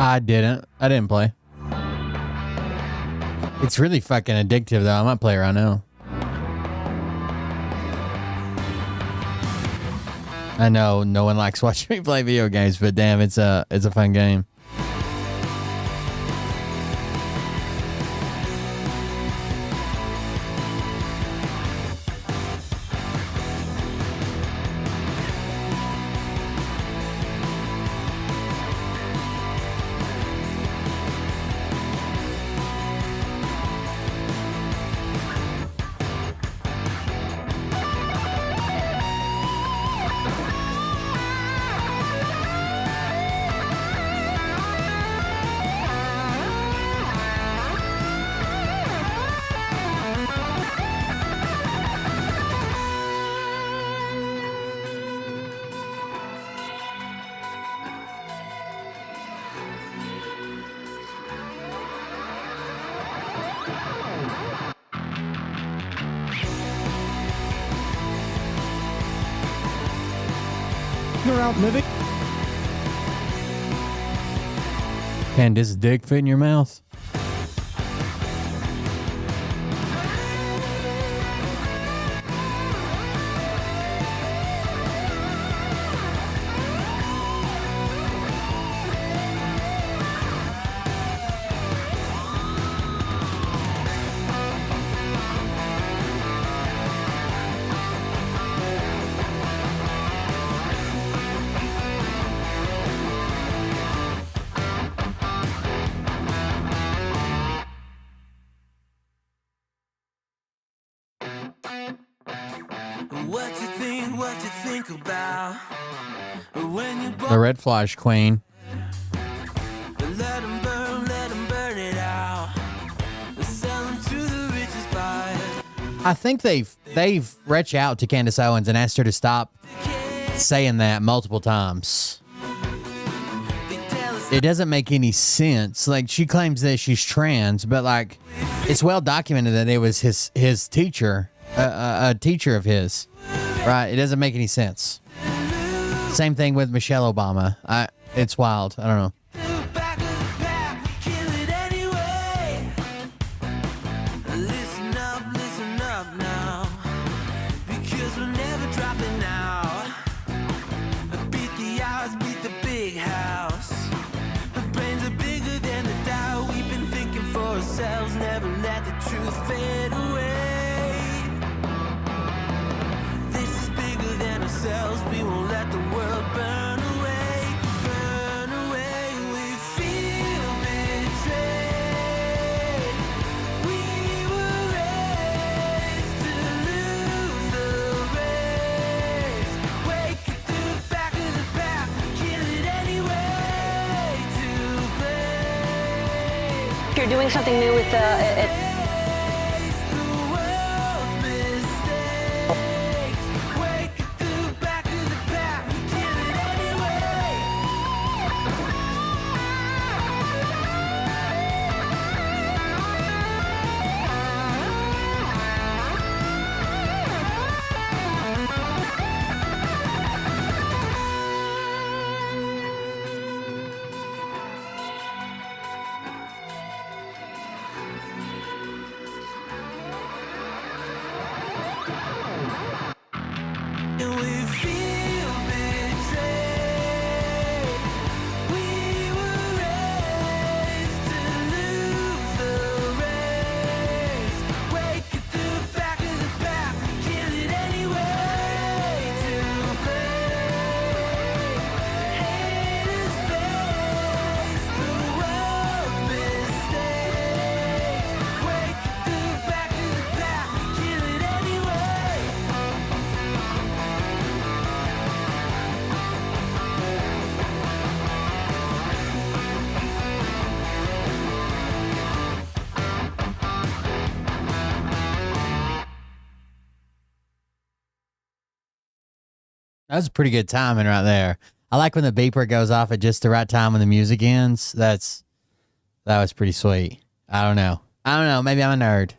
I didn't play. It's really fucking addictive though. I might play right now. I know no one likes watching me play video games, but damn, it's a fun game. You're out living. Can this dick fit in your mouth? What you think about when you The Red Flash Queen. let them burn it out. Sell them to the richest buyer. I think they've reached out to Candace Owens and asked her to stop saying that multiple times. It doesn't make any sense. Like, she claims that she's trans, but like, it's well documented that it was his teacher, a teacher of his. Right? It doesn't make any sense. Same thing with Michelle Obama. It's wild. I don't know. Listen up now, because we're never dropping out. Beat the odds, beat the big house. Our brains are bigger than the doubt. We've been thinking for ourselves, never let the truth fade away. We won't let the world burn away, burn away. We feel betrayed. We were raised to lose the race. Wake it to the back of the pack, kill it anyway to play. You're doing something new with That was pretty good timing right there. I like when the beeper goes off at just the right time when the music ends. That was pretty sweet. I don't know. Maybe I'm a nerd.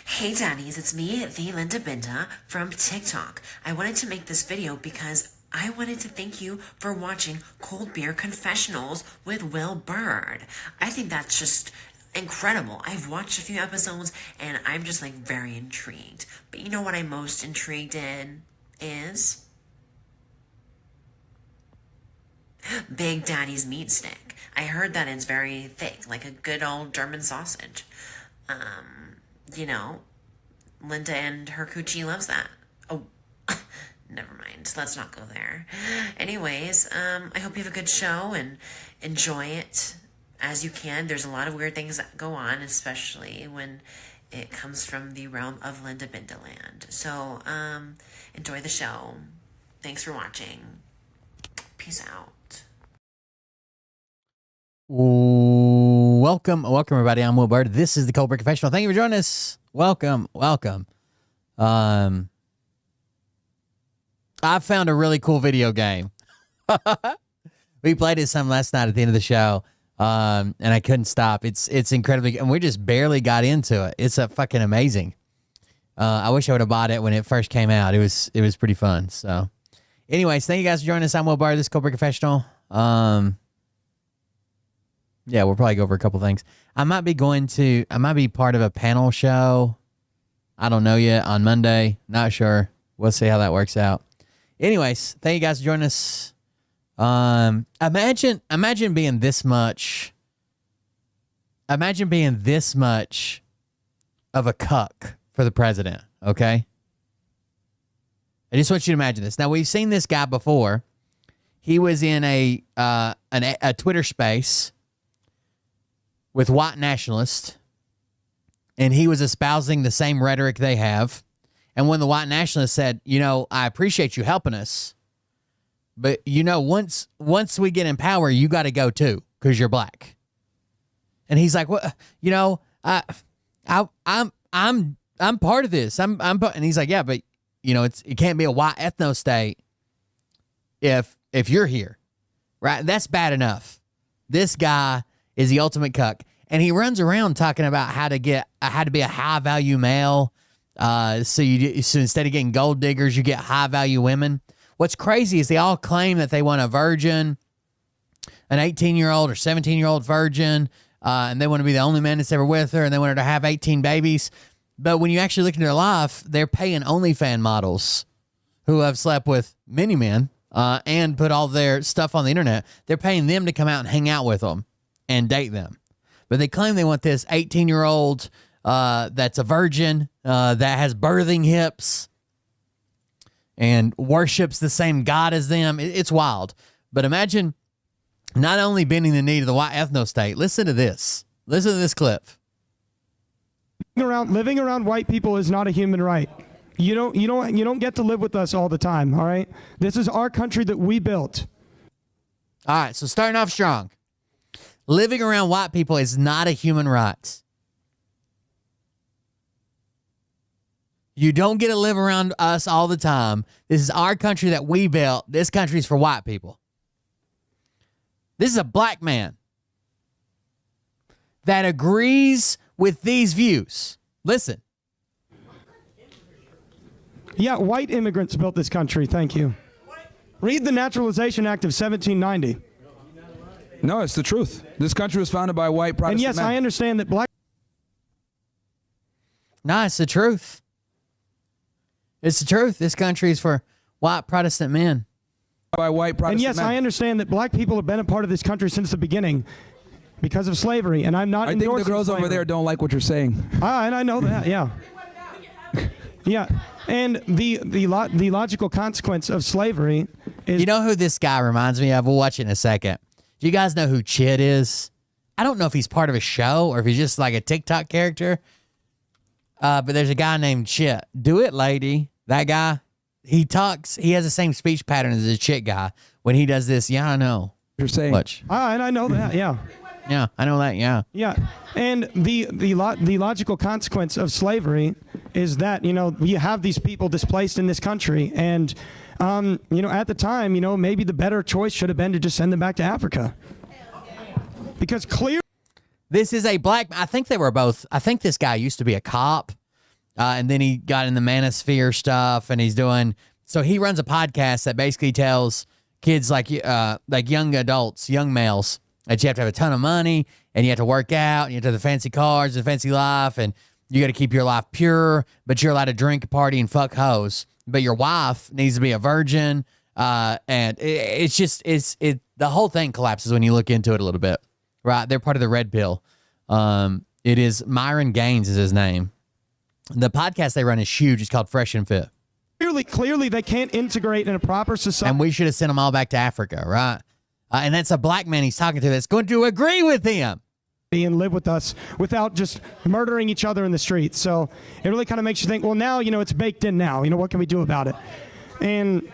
Hey Daddies, it's me, the Linda Binda from TikTok. I wanted to make this video because I wanted to thank you for watching Cold Beer Confessionals with Will Bird. I think that's just incredible. I've watched a few episodes and I'm just like very intrigued. But you know what I'm most intrigued in is Big Daddy's meat stick. I heard that it's very thick, like a good old German sausage. You know, Linda and her coochie loves that. Oh, never mind. Let's not go there. Anyways, I hope you have a good show and enjoy it as you can. There's a lot of weird things that go on, especially when it comes from the realm of Linda Bindaland. So, enjoy the show. Thanks for watching. Peace out. Welcome everybody. I'm Will Bird. This is the Cold Beer Confessional. Thank you for joining us. Welcome. I found a really cool video game. We played it some last night at the end of the show, and I couldn't stop. It's incredibly, and we just barely got into it. It's a fucking amazing. I wish I would have bought it when it first came out. It was pretty fun. So, anyways, thank you guys for joining us. I'm Will Bird. This is Cold Beer Confessional. Yeah, we'll probably go over a couple things. I might be part of a panel show. I don't know yet, on Monday. Not sure. We'll see how that works out. Anyways, thank you guys for joining us. Imagine being this much of a cuck for the president, okay? I just want you to imagine this. Now, we've seen this guy before. He was in a Twitter space with white nationalists, and he was espousing the same rhetoric they have. And when the white nationalists said, you know, I appreciate you helping us, but you know, once we get in power, you got to go too, because you're black. And he's like, well, you know, I'm part of this. And he's like, yeah, but you know, it can't be a white ethno state if you're here, right? That's bad enough. This guy is the ultimate cuck, and he runs around talking about how to be a high value male. So instead of getting gold diggers, you get high value women. What's crazy is they all claim that they want a virgin, an 18-year-old or 17-year-old virgin, and they want to be the only man that's ever with her, and they want her to have 18 babies. But when you actually look into their life, they're paying OnlyFans models who have slept with many men and put all their stuff on the internet. They're paying them to come out and hang out with them and date them. But they claim they want this 18-year-old that's a virgin, that has birthing hips and worships the same God as them. It's wild. But imagine not only bending the knee to the white ethno state. Listen to this. Listen to this clip. Living around white people is not a human right. You don't get to live with us all the time, all right? This is our country that we built. All right, so starting off strong. Living around white people is not a human right. You don't get to live around us all the time. This is our country that we built. This country's for white people. This is a black man that agrees with these views. Listen. Yeah, white immigrants built this country. Thank you. Read the Naturalization Act of 1790. No, it's the truth. This country was founded by white Protestant And yes, men. I understand that black... No, it's the truth. It's the truth. This country is for white Protestant men. By white Protestant And yes, men. I understand that black people have been a part of this country since the beginning because of slavery, and I'm not I think endorsing the girls slavery. over there don't like what you're saying. And I know that, yeah. Yeah, and the logical consequence of slavery is... You know who this guy reminds me of? We'll watch it in a second. Do you guys know who Chid is? I don't know if he's part of a show or if he's just like a TikTok character. But there's a guy named Chit. Do it, lady. That guy. He talks. He has the same speech pattern as the Chit guy when he does this. Yeah, I know. You're saying. Watch. And I know that, yeah. Yeah, I know that. Yeah. Yeah, and the logical consequence of slavery is that, you know, you have these people displaced in this country, and you know, at the time, you know, maybe the better choice should have been to just send them back to Africa, because clearly This is a black. I think they were both. I think this guy used to be a cop, and then he got in the manosphere stuff, and he's doing So he runs a podcast that basically tells kids like young adults, young males, that you have to have a ton of money and you have to work out and you have to have the fancy cars and fancy life and you got to keep your life pure, but you're allowed to drink, party, and fuck hoes. But your wife needs to be a virgin. And the whole thing collapses when you look into it a little bit, right? They're part of the red pill. It is Myron Gaines is his name. The podcast they run is huge. It's called Fresh and Fit. Clearly they can't integrate in a proper society. And we should have sent them all back to Africa, right? And that's a black man he's talking to that's going to agree with him. And live with us without just murdering each other in the streets. So it really kind of makes you think, well, now, it's baked in now. What can we do about it? And,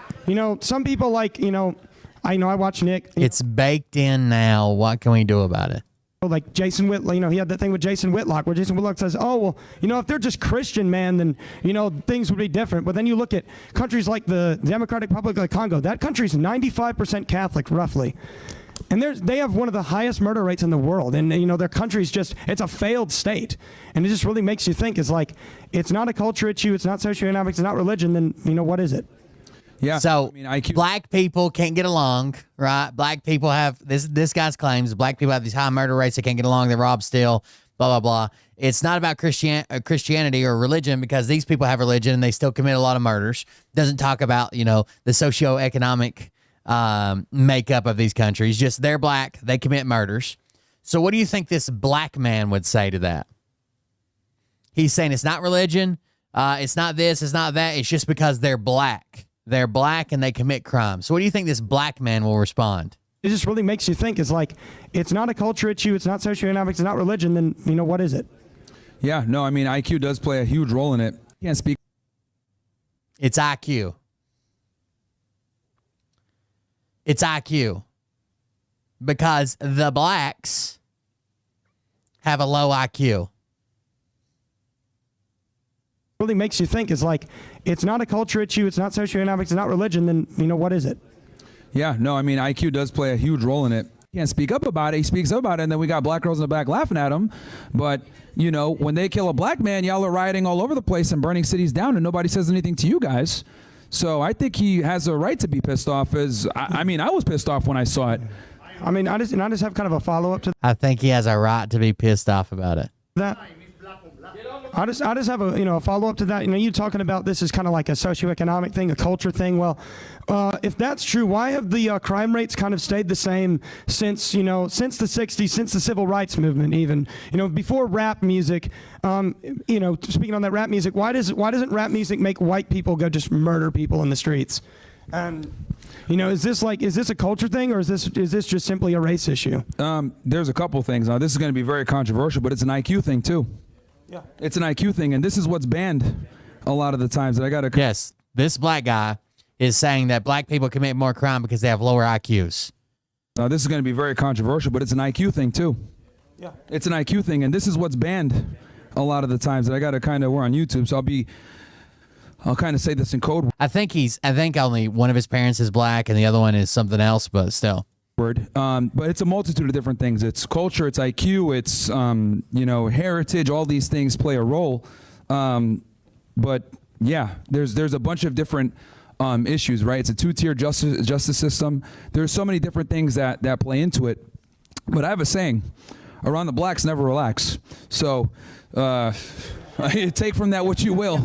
some people like, I watch Nick. It's baked in now. What can we do about it? Like Jason Whitlock, he had that thing with Jason Whitlock where Jason Whitlock says, oh, well, if they're just Christian, man, then, things would be different. But then you look at countries like the Democratic Republic of Congo. That country's 95% Catholic, roughly. And they have one of the highest murder rates in the world. And, their country's it's a failed state. And it just really makes you think, it's not a culture issue, it's not socioeconomics, it's not religion, then, what is it? Yeah. So black people can't get along, right? Black people have, this guy's claims, black people have these high murder rates, they can't get along, they rob, steal, blah, blah, blah. It's not about Christianity or religion because these people have religion and they still commit a lot of murders. Doesn't talk about, the socioeconomic makeup of these countries. Just they're black, they commit murders. So what do you think this black man would say to that? He's saying it's not religion, it's not this, it's not that, it's just because they're black. They're black and they commit crimes. So what do you think this black man will respond? It just really makes you think, it's not a culture issue, it's not socioeconomics, it's not religion, then, what is it? Yeah, no, IQ does play a huge role in it. You can't speak. It's IQ. It's IQ. Because the blacks have a low IQ. Really makes you think, it's not a culture issue, it's not socioeconomics, it's not religion, then, what is it? Yeah, no, IQ does play a huge role in it. He can't speak up about it. He speaks up about it, and then we got black girls in the back laughing at him. But, when they kill a black man, y'all are rioting all over the place and burning cities down, and nobody says anything to you guys. So I think he has a right to be pissed off. I was pissed off when I saw it. I just have kind of a follow-up to I think he has a right to be pissed off about it. that. I just have a follow-up to that. You talking about this is kind of like a socioeconomic thing, a culture thing. Well, if that's true, why have the crime rates kind of stayed the same since the 60s, since the civil rights movement even? Before rap music, speaking on that rap music, why doesn't rap music make white people go just murder people in the streets? And is this a culture thing or is this just simply a race issue? There's a couple things. Now, this is going to be very controversial, but it's an IQ thing too. Yeah, it's an IQ thing, and this is what's banned a lot of the times. That I got to. Yes, this black guy is saying that black people commit more crime because they have lower IQs. Now, this is going to be very controversial, but it's an IQ thing too. Yeah, it's an IQ thing, and this is what's banned a lot of the times. That I got to we're on YouTube, so I'll kind of say this in code. I think only one of his parents is black and the other one is something else, but still. Word. But it's a multitude of different things. It's culture, it's IQ, it's heritage. All these things play a role. But yeah, there's a bunch of different issues, right? It's a two-tier justice system. There's so many different things that play into it. But I have a saying: around the blacks, never relax. So take from that what you will.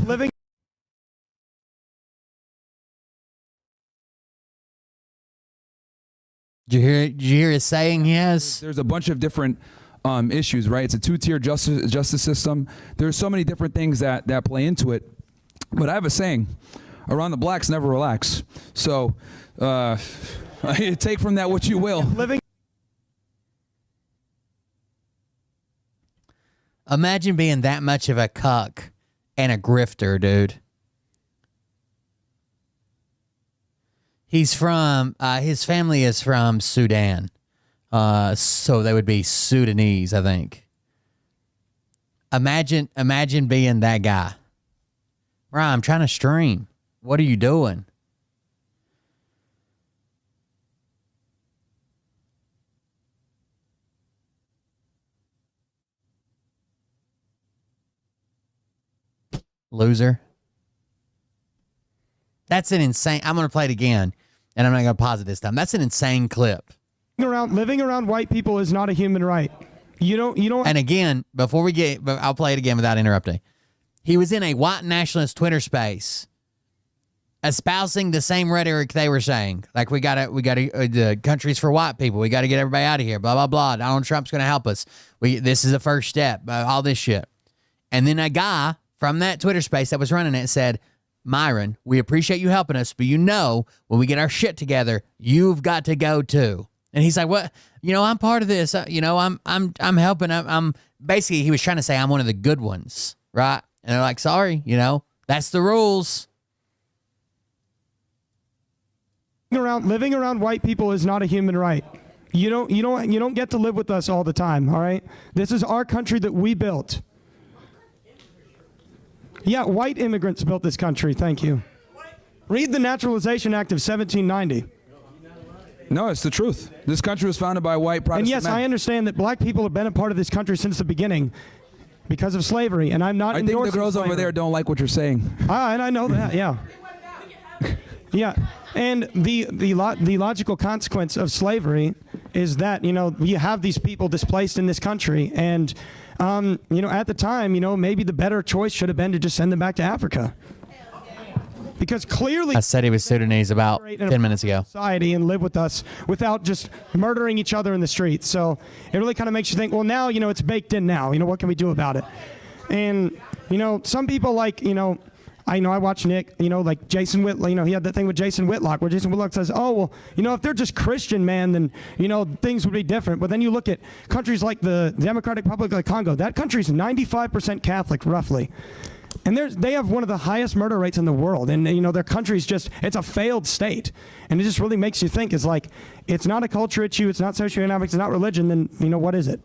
Did you hear his saying he has? There's a bunch of different issues, right? It's a two-tier justice system. There's so many different things that play into it. But I have a saying: around the blacks, never relax. So take from that what you will. Imagine being that much of a cuck and a grifter, dude. He's from, his family is from Sudan. So they would be Sudanese, I think. Imagine being that guy. Ryan, I'm trying to stream. What are you doing? Loser. That's an insane. I'm going to play it again, and I'm not going to pause it this time. That's an insane clip. Living around white people is not a human right. You don't. And again, before we get, I'll play it again without interrupting. He was in a white nationalist Twitter space, espousing the same rhetoric they were saying. Like, we got the countries for white people. We got to get everybody out of here. Blah blah blah. Donald Trump's going to help us. This is the first step. All this shit. And then a guy from that Twitter space that was running it said, "Myron, we appreciate you helping us, but when we get our shit together, you've got to go too." And he's like, "What? I'm part of this. I'm helping. I'm basically." He was trying to say, "I'm one of the good ones, right?" And they're like, "Sorry, that's the rules." Living around white people is not a human right. You don't get to live with us all the time. All right. This is our country that we built. Yeah, white immigrants built this country. Thank you. Read the Naturalization Act of 1790. No, it's the truth. This country was founded by white Protestant And yes, men. I understand that black people have been a part of this country since the beginning because of slavery, and I'm not I think endorsing the girls slavery. over there don't like what you're saying. And I know that, yeah. Yeah, and the logical consequence of slavery is that, you have these people displaced in this country, and, at the time, maybe the better choice should have been to just send them back to Africa. Because clearly, I said he was Sudanese about 10 minutes ago. Society and live with us without just murdering each other in the streets. So it really kind of makes you think, well, now, it's baked in now. What can we do about it? And, some people I watch Nick, like Jason Whitlock, he had that thing with Jason Whitlock where Jason Whitlock says, oh, well, if they're just Christian, man, then, things would be different. But then you look at countries like the Democratic Republic of Congo. That country's 95% Catholic, roughly. And they have one of the highest murder rates in the world. And, their country's it's a failed state. And it just really makes you think, it's not a culture issue, it's not socioeconomics, it's not religion, then, what is it?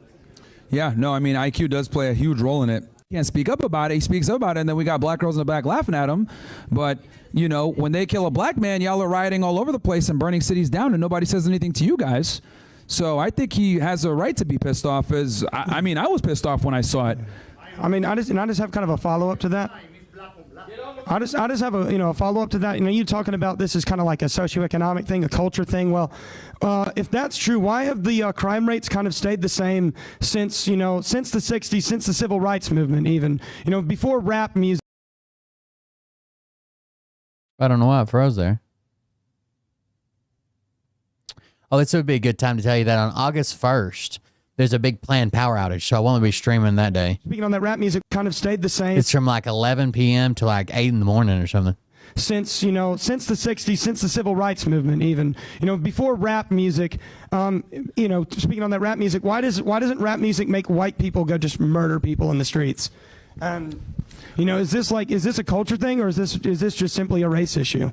Yeah, no, I mean, IQ does play a huge role in it. He can't speak up about it. He speaks up about it, and then we got black girls in the back laughing at him. But, when they kill a black man, y'all are rioting all over the place and burning cities down, and nobody says anything to you guys. So I think he has a right to be pissed off. I was pissed off when I saw it. I just have kind of a follow-up to that. I just have a follow-up to that. You talking about this is kind of like a socioeconomic thing, a culture thing. Well, if that's true, why have the crime rates kind of stayed the same since the 60s, since the civil rights movement even? Before rap music. I don't know why it froze there. Oh, this would be a good time to tell you that on August 1st, there's a big planned power outage, so I won't be streaming that day. Speaking on that, rap music kind of stayed the same. It's from like 11 p.m. to like 8 in the morning or something. Since the 60s, since the civil rights movement even. Before rap music, speaking on that rap music, why doesn't rap music make white people go just murder people in the streets? Is this a culture thing, or is this just simply a race issue?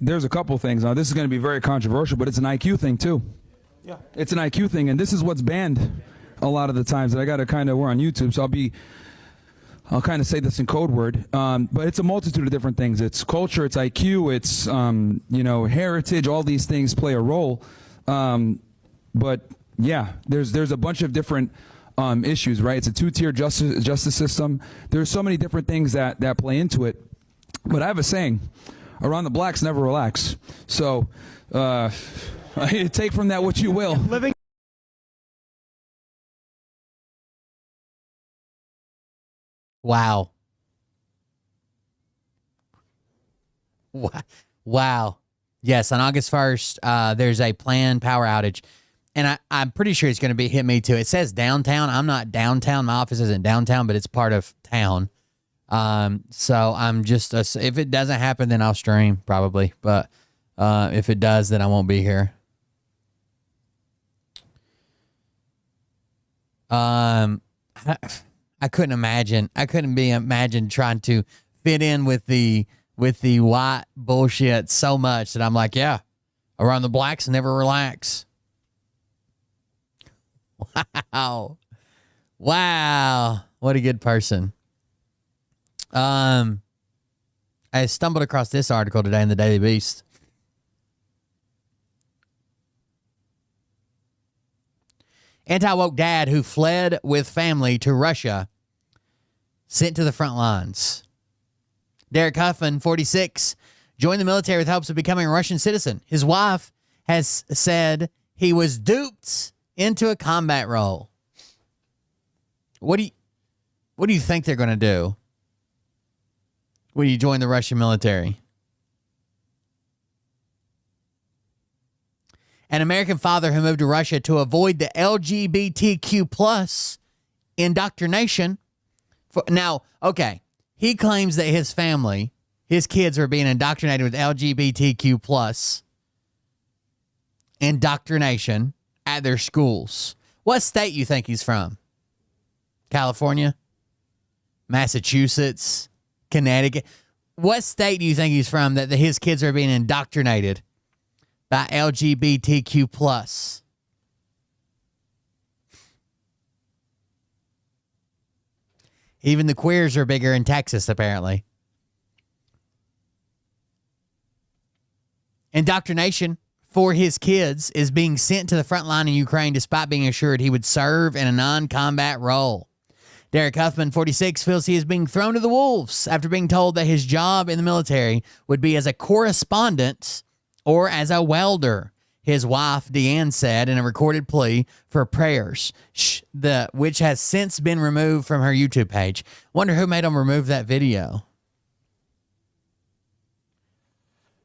There's a couple things. Now, this is going to be very controversial, but it's an IQ thing, too. Yeah. It's an IQ thing, and this is what's banned a lot of the times. And I got to we're on YouTube, so I'll kind of say this in code word. But it's a multitude of different things. It's culture, it's IQ, it's, heritage, all these things play a role. But yeah, there's a bunch of different issues, right? It's a two-tier justice system. There's so many different things that play into it. But I have a saying, around the blacks never relax. So, take from that what you will. Wow. Wow. Yes, on August 1st, there's a planned power outage. And I'm pretty sure it's going to hit me too. It says downtown. I'm not downtown. My office isn't downtown, but it's part of town. So I'm just, if it doesn't happen, then I'll stream probably. But if it does, then I won't be here. I couldn't imagine. I couldn't imagine trying to fit in with the white bullshit so much that I'm like, yeah, around the blacks never relax. Wow. What a good person. I stumbled across this article today in the Daily Beast. Anti-woke dad who fled with family to Russia sent to the front lines. Derek Huffman, 46, joined the military with hopes of becoming a Russian citizen. His wife has said he was duped into a combat role. What do you think they're going to do when you join the Russian military? An American father who moved to Russia to avoid the LGBTQ plus indoctrination. Now, okay, he claims that his family, his kids are being indoctrinated with LGBTQ plus indoctrination at their schools. What state you think he's from? California? Massachusetts? Connecticut? What state do you think he's from that his kids are being indoctrinated by LGBTQ plus? Even the queers are bigger in Texas, apparently. Indoctrination for his kids is being sent to the front line in Ukraine despite being assured he would serve in a non-combat role. Derek Huffman, 46, feels he is being thrown to the wolves after being told that his job in the military would be as a correspondent or as a welder. His wife, Deanne, said in a recorded plea for prayers, which has since been removed from her YouTube page. Wonder who made them remove that video.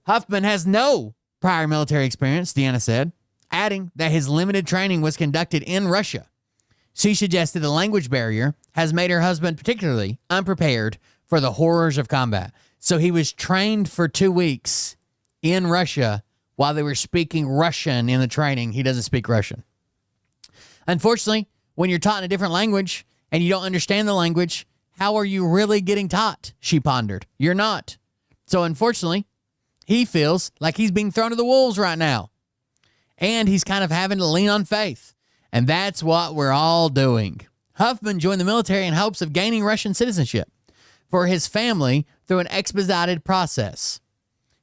Huffman has no prior military experience, Deanna said, adding that his limited training was conducted in Russia. She suggested the language barrier has made her husband particularly unprepared for the horrors of combat. So he was trained for 2 weeks in Russia while they were speaking Russian in the training. He doesn't speak Russian. Unfortunately, when you're taught in a different language and you don't understand the language, how are you really getting taught? She pondered. You're not. So unfortunately, he feels like he's being thrown to the wolves right now. And he's kind of having to lean on faith. And that's what we're all doing. Huffman joined the military in hopes of gaining Russian citizenship for his family through an expedited process.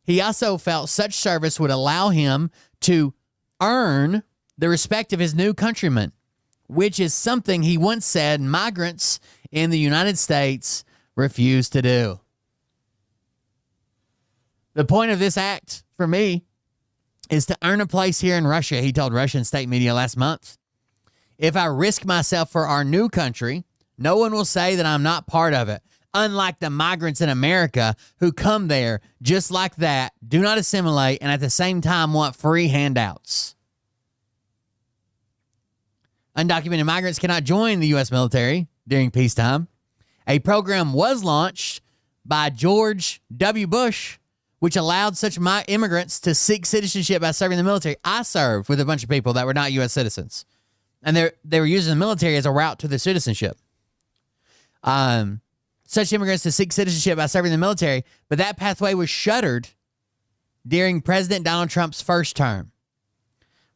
He also felt such service would allow him to earn the respect of his new countrymen, which is something he once said migrants in the United States refuse to do. The point of this act, for me, is to earn a place here in Russia, he told Russian state media last month. If I risk myself for our new country, no one will say that I'm not part of it. Unlike the migrants in America who come there just like that, do not assimilate, and at the same time want free handouts. Undocumented migrants cannot join the U.S. military during peacetime. A program was launched by George W. Bush, which allowed such immigrants to seek citizenship by serving the military. I served with a bunch of people that were not U.S. citizens, and they were using the military as a route to the citizenship. Such immigrants to seek citizenship by serving the military, but that pathway was shuttered during President Donald Trump's first term.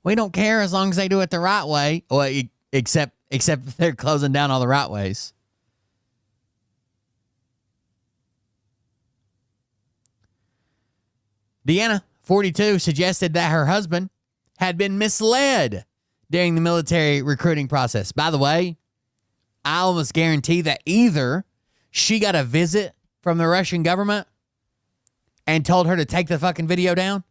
We don't care as long as they do it the right way, well, except they're closing down all the right ways. Deanna, 42, suggested that her husband had been misled during the military recruiting process. By the way, I almost guarantee that either she got a visit from the Russian government and told her to take the fucking video down,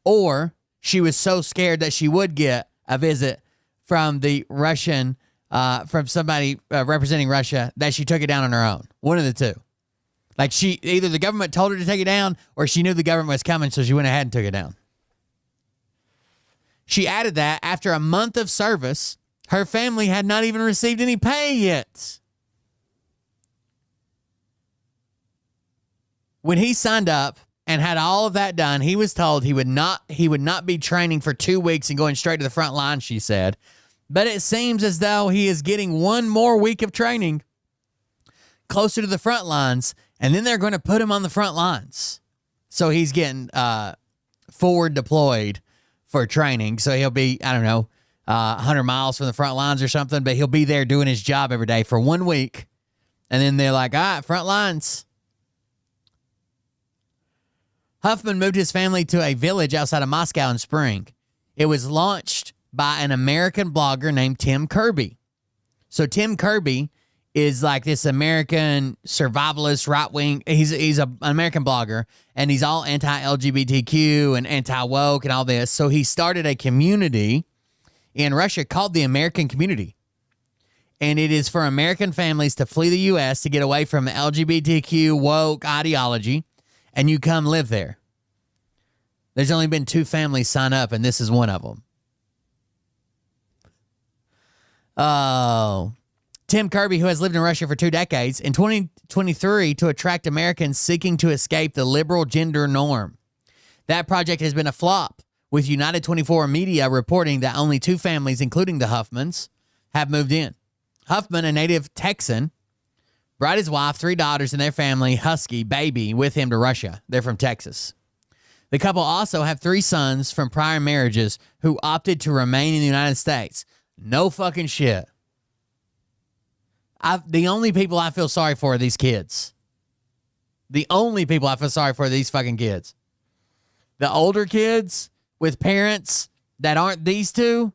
or she was so scared that she would get a visit from the Russian, from somebody representing Russia, that she took it down on her own. One of the two. Like either the government told her to take it down, or she knew the government was coming, so she went ahead and took it down. She added that after a month of service, her family had not even received any pay yet. When he signed up and had all of that done, he was told he would not be training for 2 weeks and going straight to the front line, she said. But it seems as though he is getting one more week of training closer to the front lines, and then they're going to put him on the front lines. So he's getting forward deployed for training. So he'll be, 100 miles from the front lines or something, but he'll be there doing his job every day for 1 week. And then they're like, all right, front lines. Huffman moved his family to a village outside of Moscow in spring. It was launched by an American blogger named Tim Kirby. So Tim Kirby is like this American survivalist right wing. He's an American blogger, and he's all anti-LGBTQ and anti-woke and all this. So he started a community in Russia called the American Community. And it is for American families to flee the U.S. to get away from the LGBTQ woke ideology, and you come live there. There's only been 2 families sign up, and this is one of them. Oh, Tim Kirby, who has lived in Russia for 2 decades, in 2023 to attract Americans seeking to escape the liberal gender norm. That project has been a flop, with United 24 Media reporting that only 2 families, including the Huffmans, have moved in. Huffman, a native Texan, brought his wife, 3 daughters, and their family, Husky baby, with him to Russia. They're from Texas. The couple also have 3 sons from prior marriages who opted to remain in the United States. No fucking shit. The only people I feel sorry for are these kids. The only people I feel sorry for are these fucking kids. The older kids with parents that aren't these 2,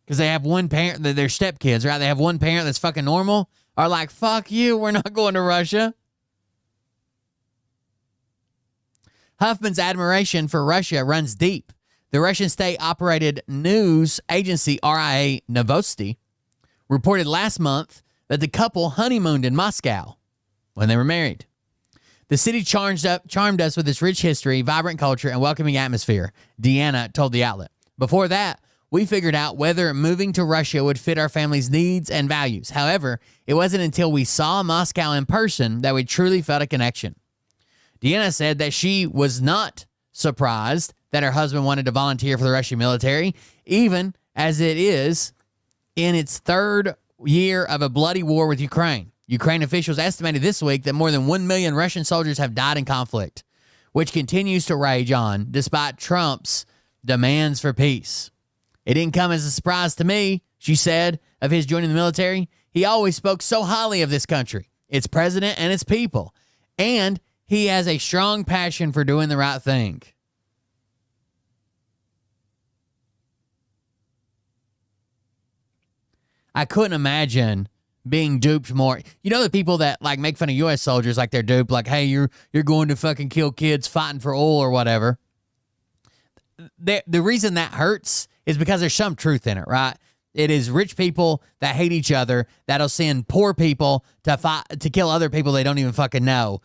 because they have one parent, they're stepkids, right? They have one parent that's fucking normal, are like, fuck you, we're not going to Russia. Huffman's admiration for Russia runs deep. The Russian state-operated news agency RIA Novosti reported last month that the couple honeymooned in Moscow when they were married. The city charmed us with its rich history, vibrant culture, and welcoming atmosphere, Deanna told the outlet. Before that, we figured out whether moving to Russia would fit our family's needs and values. However, it wasn't until we saw Moscow in person that we truly felt a connection. Deanna said that she was not surprised that her husband wanted to volunteer for the Russian military, even as it is in its 3rd year of a bloody war with Ukraine. Ukraine officials estimated this week that more than 1 million Russian soldiers have died in conflict, which continues to rage on despite Trump's demands for peace. It didn't come as a surprise to me, she said, of his joining the military. He always spoke so highly of this country, its president, and its people. And he has a strong passion for doing the right thing. I couldn't imagine being duped more. You know the people that like make fun of U.S. soldiers like they're duped, like, hey, you're going to fucking kill kids fighting for oil or whatever. The reason that hurts is because there's some truth in it, right? It is rich people that hate each other that'll send poor people to fight to kill other people they don't even fucking know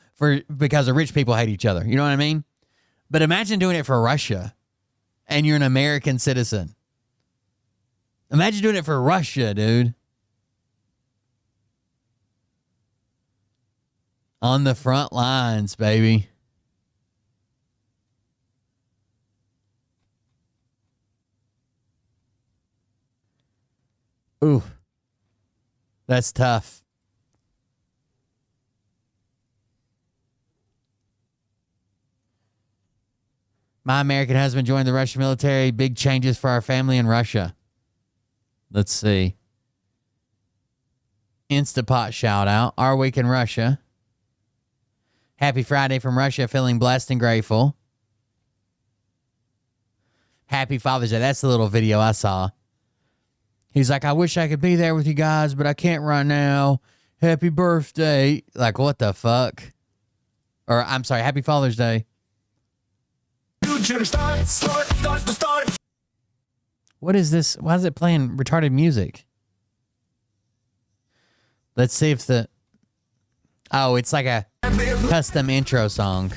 because the rich people hate each other. You know what I mean? But imagine doing it for Russia and you're an American citizen. Imagine doing it for Russia, dude. On the front lines, baby. Ooh, that's tough. My American husband joined the Russian military. Big changes for our family in Russia. Let's see. Instapot shout out. Our week in Russia. Happy Friday from Russia. Feeling blessed and grateful. Happy Father's Day. That's the little video I saw. He's like, I wish I could be there with you guys, but I can't right now. Happy birthday. Like, what the fuck? Or, I'm sorry, happy Father's Day. What is this? Why is it playing retarded music? Let's see if the... Oh, it's like a custom intro song.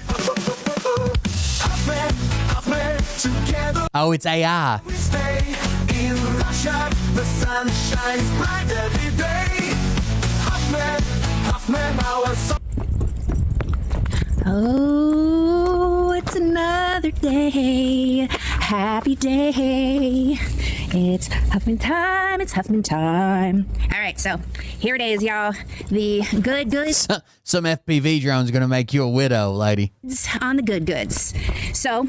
Oh, it's AI. The sun shines bright every day. Oh, it's another day. Happy day. It's Huffman time. It's Huffman time. All right, so here it is, y'all. The good goods. Some FPV drone's going to make you a widow, lady. On the good goods. So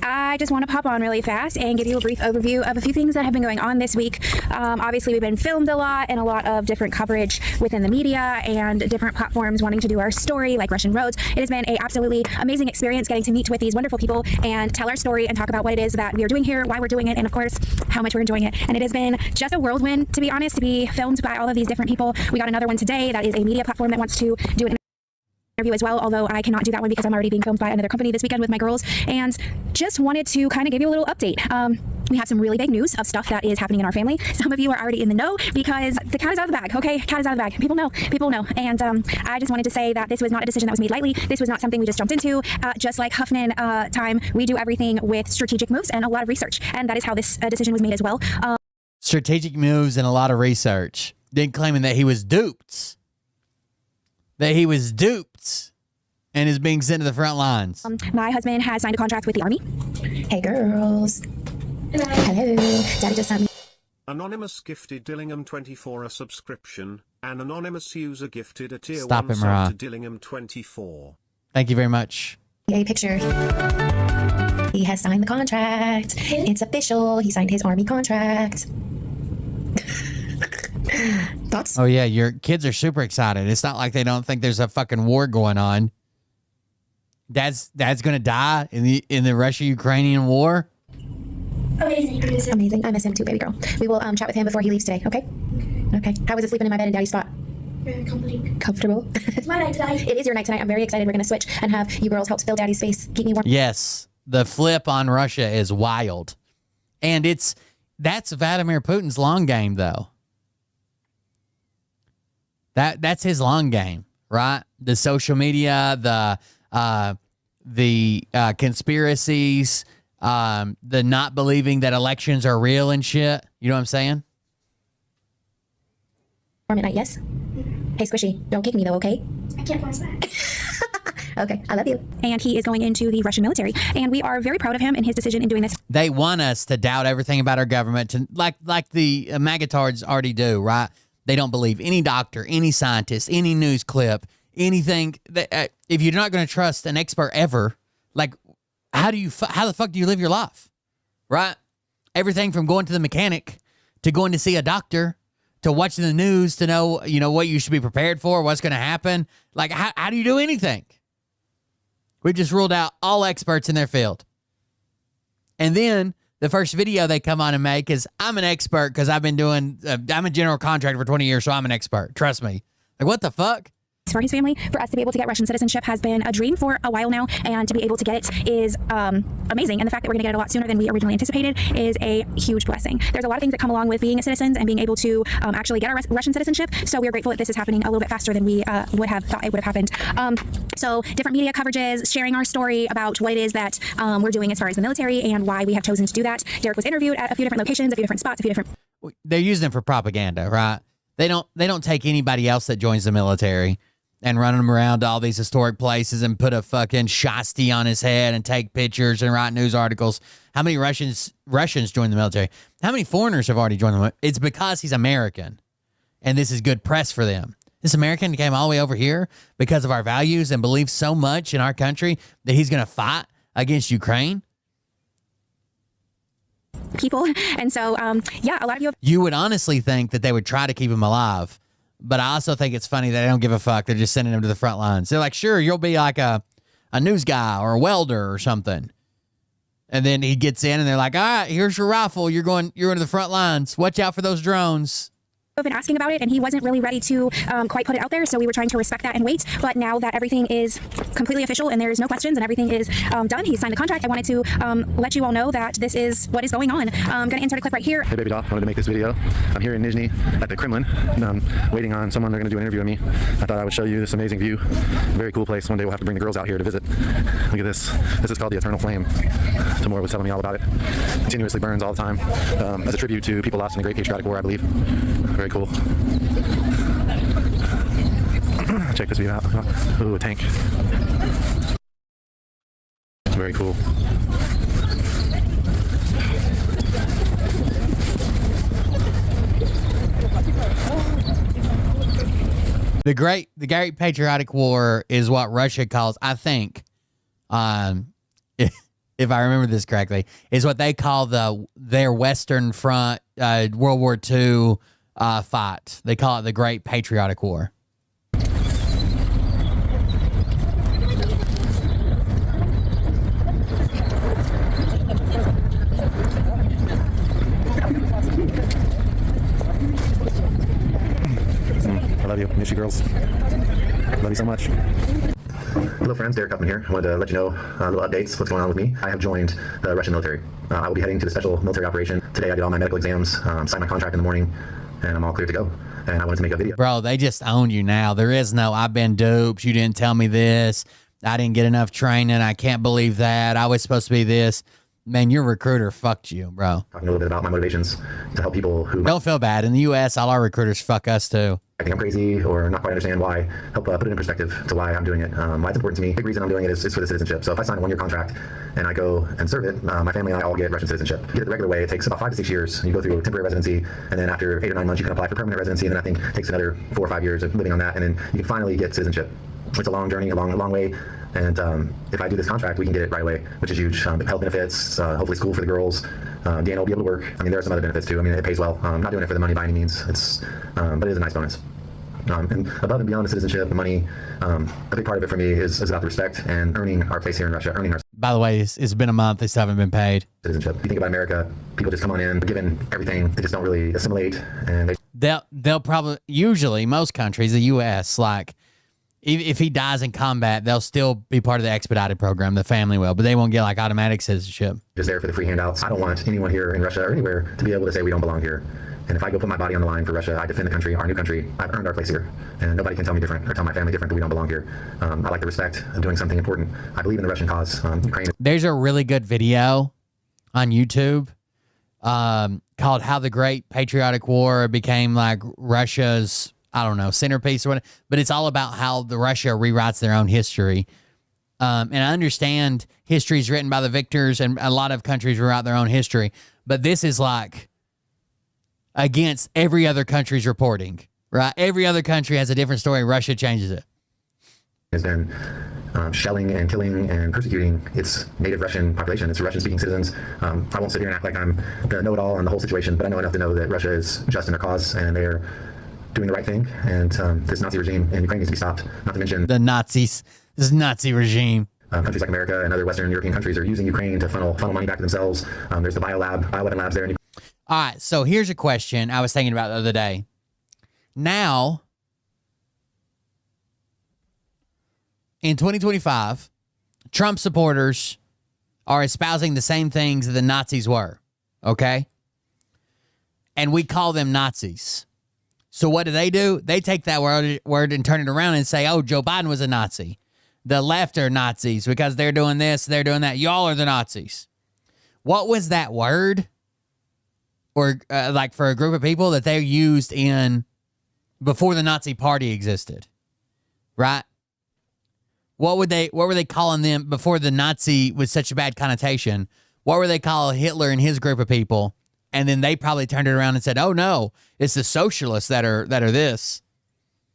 I just want to pop on really fast and give you a brief overview of a few things that have been going on this week. Obviously, we've been filmed a lot and a lot of different coverage within the media and different platforms wanting to do our story, like Russian roads. It has been an absolutely amazing experience getting to meet with these wonderful people and tell our story and talk about what it is that we are doing here, why we're doing it, and of course, how much we're enjoying enjoying it. And it has been just a whirlwind, to be honest, to be filmed by all of these different people. We got another one today that is a media platform that wants to do an interview as well, although I cannot do that one because I'm already being filmed by another company this weekend with my girls, and just wanted to kind of give you a little update. We have some really big news of stuff that is happening in our family. Some of you are already in the know because the cat is out of the bag, okay? Cat is out of the bag. People know. And I just wanted to say that this was not a decision that was made lightly. This was not something we just jumped into. Just like Huffman time, we do everything with strategic moves and a lot of research. And that is how this decision was made as well. Strategic moves and a lot of research. Then claiming that he was duped. And is being sent to the front lines. My husband has signed a contract with the Army. Hey girls. Hello. Daddy just sent me. Anonymous gifted Dillingham 24 a subscription. An anonymous user gifted a tier Stop 1 it, Mariah. sub to Dillingham 24. Thank you very much. A picture. He has signed the contract. It's official. He signed his Army contract. Thoughts? Oh yeah, your kids are super excited. It's not like they don't think there's a fucking war going on. Dad's gonna die in the Russia-Ukrainian war. Amazing. I miss him too, baby girl. We will chat with him before he leaves today, okay? Okay. How was it sleeping in my bed in Daddy's spot? Very comforting. Comfortable? It's my night tonight. It is your night tonight. I'm very excited. We're going to switch and have you girls help fill Daddy's space. Keep me warm. Yes, the flip on Russia is wild. And that's Vladimir Putin's long game, though. That's his long game, right? The social media, the conspiracies, the not believing that elections are real and shit. You know what I'm saying? Warm at night, yes? Hey, Squishy, don't kick me though, okay? I can't force that. Okay, I love you. And he is going into the Russian military. And we are very proud of him in his decision in doing this. They want us to doubt everything about our government, to like the magatards already do, right? They don't believe any doctor, any scientist, any news clip, anything. That, if you're not going to trust an expert ever, like how the fuck do you live your life, right? Everything from going to the mechanic to going to see a doctor to watching the news to know, what you should be prepared for, what's going to happen. Like, how do you do anything? We just ruled out all experts in their field. And then the first video they come on and make is, I'm an expert because I've been doing, I'm a general contractor for 20 years, so I'm an expert. Trust me. Like, what the fuck? For his family, for us to be able to get Russian citizenship has been a dream for a while now, and to be able to get it is amazing. And the fact that we're going to get it a lot sooner than we originally anticipated is a huge blessing. There's a lot of things that come along with being a citizen and being able to actually get our Russian citizenship. So we're grateful that this is happening a little bit faster than we would have thought it would have happened. So different media coverages, sharing our story about what it is that we're doing as far as the military and why we have chosen to do that. Derek was interviewed at a few different locations, a few different spots, a few different. They're using them for propaganda, right? They don't take anybody else that joins the military and run them around to all these historic places and put a fucking shasti on his head and take pictures and write news articles. How many Russians joined the military? How many foreigners have already joined them? It's because he's American, and this is good press for them. This American came all the way over here because of our values and believes so much in our country that he's going to fight against Ukraine. People. And so, a lot of you have. You would honestly think that they would try to keep him alive. But I also think it's funny that they don't give a fuck. They're just sending him to the front lines. They're like, sure, you'll be like a news guy or a welder or something. And then he gets in and they're like, all right, here's your rifle. You're into the front lines. Watch out for those drones. Been asking about it, and he wasn't really ready to quite put it out there, so we were trying to respect that and wait. But now that everything is completely official and there's no questions and everything is done, he signed the contract. I wanted to let you all know that this is what is going on. I'm going to insert a clip right here. Hey baby doll, wanted to make this video. I'm here in Nizhny at the Kremlin, and I'm waiting on someone. They're going to do an interview with me. I thought I would show you this amazing view. Very cool place. One day we'll have to bring the girls out here to visit. Look at this. This is called the Eternal Flame. Tamora was telling me all about it. Continuously burns all the time as a tribute to people lost in the Great Patriotic War, I believe. Very cool. Check this view out. Ooh, a tank. Very cool. The Great Patriotic War is what Russia calls, I think, if I remember this correctly, is what they call their Western Front World War II fight. They call it the Great Patriotic War. girls. Love you so much. Hello friends, Derek Huffman here. I wanted to let you know little updates, what's going on with me. I have joined the Russian military. I will be heading to the special military operation. Today I did all my medical exams, signed my contract in the morning, and I'm all clear to go. And I wanted to make a video. Bro, they just own you now. There is no, I've been duped. You didn't tell me this. I didn't get enough training. I can't believe that. I was supposed to be this. Man, your recruiter fucked you, bro. Talking a little bit about my motivations to help people who don't feel bad. In the U.S., all our recruiters fuck us too. I think I'm crazy or not quite understand why. Help put it in perspective to why I'm doing it. Why it's important to me. Big reason I'm doing it is for the citizenship. So if I sign a 1-year contract and I go and serve it, my family and I all get Russian citizenship. You get it the regular way. It takes about 5 to 6 years. You go through a temporary residency, and then after 8 or 9 months, you can apply for permanent residency. And then I think it takes another 4 or 5 years of living on that, and then you can finally get citizenship. It's a long journey, a long way. And if I do this contract, we can get it right away, which is huge. Health benefits, hopefully school for the girls. Deanna will be able to work. I mean, there are some other benefits too. I mean, it pays well. I'm not doing it for the money by any means. But it is a nice bonus. And above and beyond the citizenship, the money, a big part of it for me is about the respect and earning our place here in Russia, earning our. By the way, it's been a month. They still haven't been paid. Citizenship. If you think about America, people just come on in, given everything. They just don't really assimilate, and they'll probably, usually most countries, the U.S., like, if he dies in combat, they'll still be part of the expedited program. The family will, but they won't get like automatic citizenship. Just there for the free handouts. I don't want anyone here in Russia or anywhere to be able to say we don't belong here. And if I go put my body on the line for Russia, I defend the country, our new country. I've earned our place here, and nobody can tell me different or tell my family different that we don't belong here. I like the respect of doing something important. I believe in the Russian cause. Ukraine. There's a really good video on YouTube called "How the Great Patriotic War Became like Russia's." I don't know, centerpiece or whatever, but it's all about how the Russia rewrites their own history. And I understand history is written by the victors, and a lot of countries rewrite their own history, but this is like against every other country's reporting, right? Every other country has a different story. Russia changes it. Has been shelling and killing and persecuting its native Russian population, its Russian-speaking citizens. I won't sit here and act like I'm the know-it-all on the whole situation, but I know enough to know that Russia is just in their cause, and they're doing the right thing, and this Nazi regime in Ukraine needs to be stopped. Not to mention the Nazis, this Nazi regime. Countries like America and other Western European countries are using Ukraine to funnel money back to themselves. There's the bioweapon labs there. All right, so here's a question I was thinking about the other day. Now, in 2025, Trump supporters are espousing the same things that the Nazis were, okay? And we call them Nazis. So what do? They take that word and turn it around and say, oh, Joe Biden was a Nazi. The left are Nazis because they're doing this, they're doing that. Y'all are the Nazis. What was that word? Or like for a group of people that they used in before the Nazi party existed, right? What were they calling them before the Nazi was such a bad connotation? What were they calling Hitler and his group of people? And then they probably turned it around and said, "Oh no, it's the socialists that are this."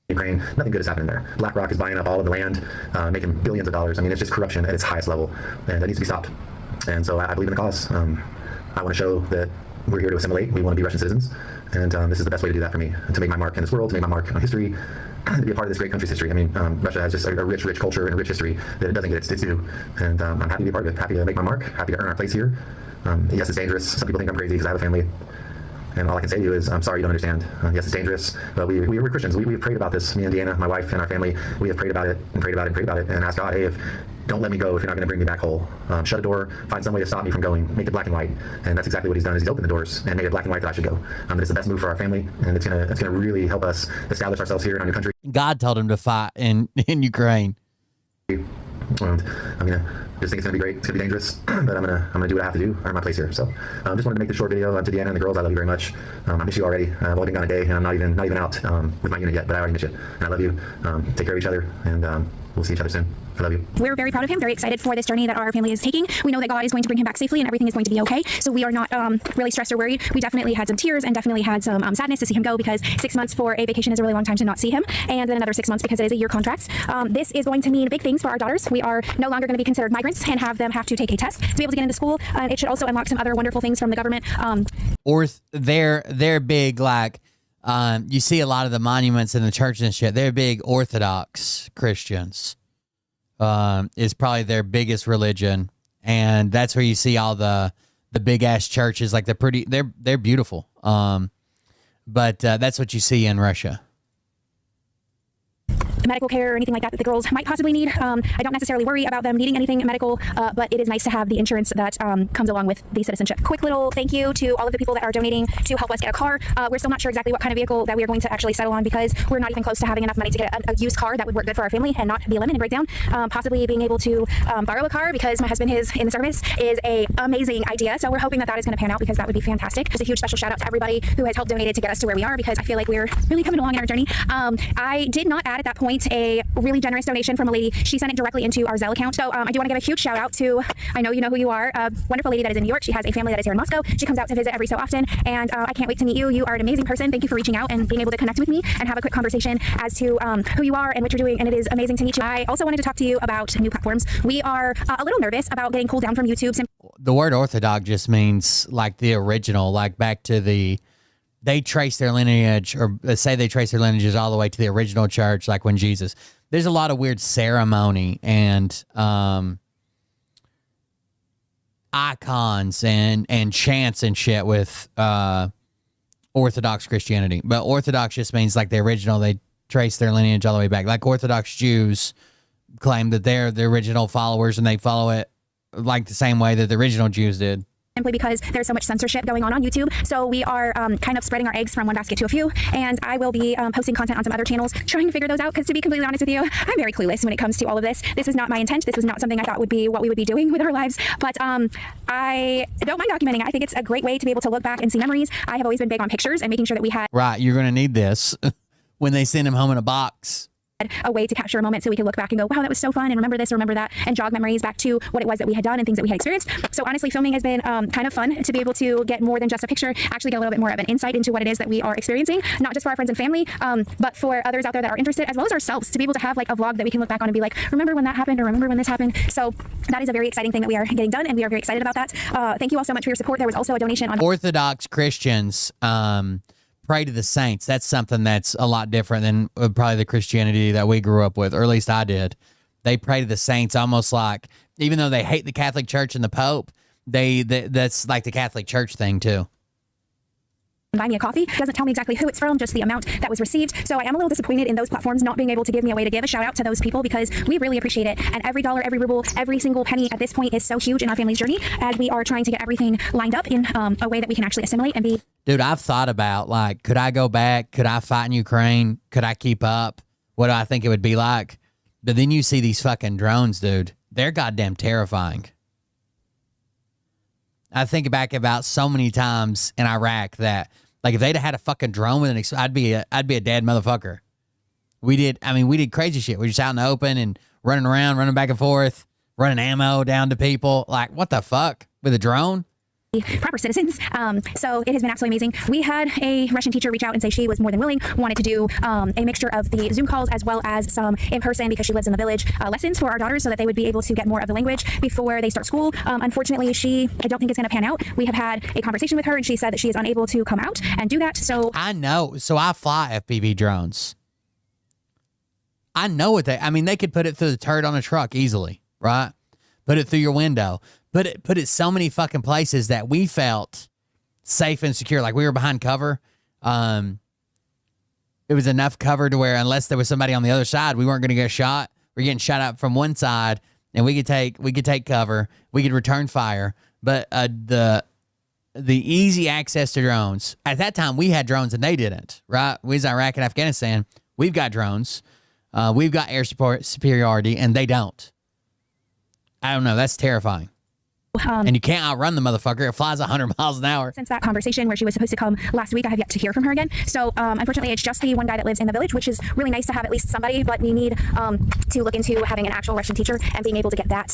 Ukraine, nothing good is happening there. BlackRock is buying up all of the land, making billions of dollars. I mean, it's just corruption at its highest level, and that needs to be stopped. And so I believe in the cause. I want to show that we're here to assimilate. We want to be Russian citizens, and this is the best way to do that for me, to make my mark in this world, to make my mark on history, to be a part of this great country's history. I mean, Russia has just a rich culture and a rich history that it doesn't get its due, and I'm happy to be a part of it, happy to make my mark, happy to earn our place here. Yes, it's dangerous. Some people think I'm crazy because I have a family. And all I can say to you is, I'm sorry you don't understand. Yes, it's dangerous, but we're Christians. We have prayed about this. Me and Deanna, my wife, and our family, we have prayed about it and prayed about it and prayed about it and asked God, hey, don't let me go if you're not going to bring me back whole. Shut a door, find some way to stop me from going, make it black and white. And that's exactly what he's done, is he's opened the doors and made it black and white that I should go. It's the best move for our family, and it's gonna really help us establish ourselves here in our new country. God told him to fight in Ukraine. I just think it's gonna be great. It's gonna be dangerous, but I'm gonna do what I have to do, earn my place here. So, just wanted to make this short video to Deanna and the girls. I love you very much. I miss you already. I've only been gone a day, and I'm not even out with my unit yet. But I already miss you, and I love you. Take care of each other, and we'll see each other soon. I love you. We're very proud of him, very excited for this journey that our family is taking. We know that God is going to bring him back safely and everything is going to be okay. So we are not really stressed or worried. We definitely had some tears and definitely had some sadness to see him go, because 6 months for a vacation is a really long time to not see him. And then another 6 months because it is a year contract. This is going to mean big things for our daughters. We are no longer going to be considered migrants and have them have to take a test to be able to get into school. It should also unlock some other wonderful things from the government. Or they're big, like, you see a lot of the monuments in the churches and shit. They're big Orthodox Christians. Is probably their biggest religion, and that's where you see all the big ass churches. Like they're beautiful. But that's what you see in Russia. medical care or anything like that that the girls might possibly need. I don't necessarily worry about them needing anything medical, but it is nice to have the insurance that comes along with the citizenship. Quick little thank you to all of the people that are donating to help us get a car. We're still not sure exactly what kind of vehicle that we are going to actually settle on because we're not even close to having enough money to get a used car that would work good for our family and not be a lemon and break down. Possibly being able to borrow a car because my husband is in the service is a amazing idea. So we're hoping that is going to pan out because that would be fantastic. Just a huge special shout out to everybody who has helped donated to get us to where we are because I feel like we're really coming along in our journey. I did not add at that point a really generous donation from a lady. She sent it directly into our Zelle account. So I do want to give a huge shout out to, I know you know who you are, a wonderful lady that is in New York. She has a family that is here in Moscow. She comes out to visit every so often and I can't wait to meet you. You are an amazing person. Thank you for reaching out and being able to connect with me and have a quick conversation as to who you are and what you're doing, and it is amazing to meet you. I also wanted to talk to you about new platforms. We are a little nervous about getting pulled down from YouTube. The word Orthodox just means like the original, like back to they trace their lineage, or say they trace their lineages all the way to the original church, like when Jesus. There's a lot of weird ceremony and icons and chants and shit with Orthodox Christianity. But Orthodox just means like the original, they trace their lineage all the way back. Like Orthodox Jews claim that they're the original followers and they follow it like the same way that the original Jews did. Simply because there's so much censorship going on YouTube. So we are kind of spreading our eggs from one basket to a few, and I will be posting content on some other channels, trying to figure those out, because to be completely honest with you, I'm very clueless when it comes to all of this. This was not my intent. This was not something I thought would be what we would be doing with our lives, but I don't mind documenting. I think it's a great way to be able to look back and see memories. I have always been big on pictures and making sure that we had... Right, you're going to need this when they send him home in a box. A way to capture a moment so we can look back and go, wow, that was so fun, and remember this, remember that, and jog memories back to what it was that we had done and things that we had experienced. So honestly, filming has been kind of fun to be able to get more than just a picture, actually get a little bit more of an insight into what it is that we are experiencing, not just for our friends and family, but for others out there that are interested, as well as ourselves, to be able to have like a vlog that we can look back on and be like, remember when that happened, or remember when this happened. So that is a very exciting thing that we are getting done, and we are very excited about that. Thank you all so much for your support. There was also a donation on Orthodox Christians pray to the saints. That's something that's a lot different than probably the Christianity that we grew up with, or at least I did. They pray to the saints almost like, even though they hate the Catholic Church and the Pope, that's like the Catholic Church thing too. Buy me a coffee. Doesn't tell me exactly who it's from, just the amount that was received. So I am a little disappointed in those platforms not being able to give me a way to give a shout out to those people, because we really appreciate it. And every dollar, every ruble, every single penny at this point is so huge in our family's journey as we are trying to get everything lined up in a way that we can actually assimilate and be. Dude, I've thought about, like, could I go back? Could I fight in Ukraine? Could I keep up? What do I think it would be like? But then you see these fucking drones, dude. They're goddamn terrifying. I think back about so many times in Iraq that, like, if they'd have had a fucking drone with an, I'd be a dead motherfucker. We did crazy shit. We were just out in the open and running around, running back and forth, running ammo down to people. Like, what the fuck? With a drone? Proper citizens. So it has been absolutely amazing. We had a Russian teacher reach out and say she was more than willing, wanted to do a mixture of the Zoom calls as well as some in-person, because she lives in the village, lessons for our daughters so that they would be able to get more of the language before they start school. Unfortunately, I don't think it's going to pan out. We have had a conversation with her and she said that she is unable to come out and do that. So I know. So I fly FPV drones. I know what they could put it through the turret on a truck easily, right? Put it through your window. Put it so many fucking places that we felt safe and secure. Like we were behind cover. It was enough cover to where unless there was somebody on the other side, we weren't going to get shot. We're getting shot up from one side, and we could take cover. We could return fire. But the easy access to drones. At that time, we had drones and they didn't. Right? We was Iraq and Afghanistan. We've got drones. We've got air superiority, and they don't. I don't know. That's terrifying. And you can't outrun the motherfucker. It flies 100 miles an hour. Since that conversation where she was supposed to come last week, I have yet to hear from her again. So unfortunately, it's just the one guy that lives in the village, which is really nice to have at least somebody, but we need to look into having an actual Russian teacher and being able to get that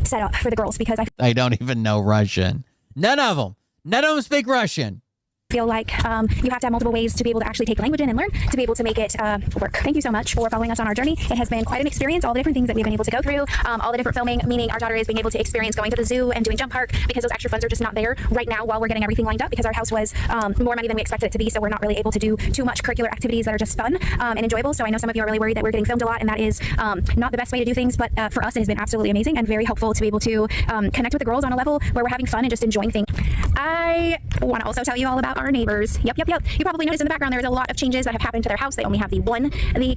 set up for the girls, because they don't even know Russian. None of them speak Russian. Feel like you have to have multiple ways to be able to actually take the language in and learn to be able to make it work. Thank you so much for following us on our journey. It has been quite an experience, all the different things that we've been able to go through, all the different filming, meaning our daughter is being able to experience going to the zoo and doing jump park, because those extra funds are just not there right now while we're getting everything lined up, because our house was more money than we expected it to be, so we're not really able to do too much curricular activities that are just fun and enjoyable. So I know some of you are really worried that we're getting filmed a lot, and that is not the best way to do things, but for us it has been absolutely amazing and very helpful to be able to connect with the girls on a level where we're having fun and just enjoying things. I want to also tell you all about our neighbors. Yep. You probably noticed in the background there's a lot of changes that have happened to their house. They only have the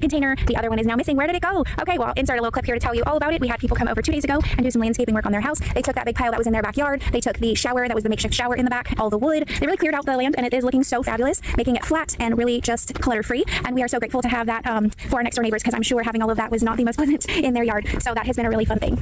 container. The other one is now missing. Where did it go? Okay, well, I'll insert a little clip here to tell you all about it. We had people come over 2 days ago and do some landscaping work on their house. They took that big pile that was in their backyard. They took the shower that was the makeshift shower in the back, all the wood. They really cleared out the land, and it is looking so fabulous, making it flat and really just clutter-free. And we are so grateful to have that for our next door neighbors, because I'm sure having all of that was not the most pleasant in their yard. So that has been a really fun thing.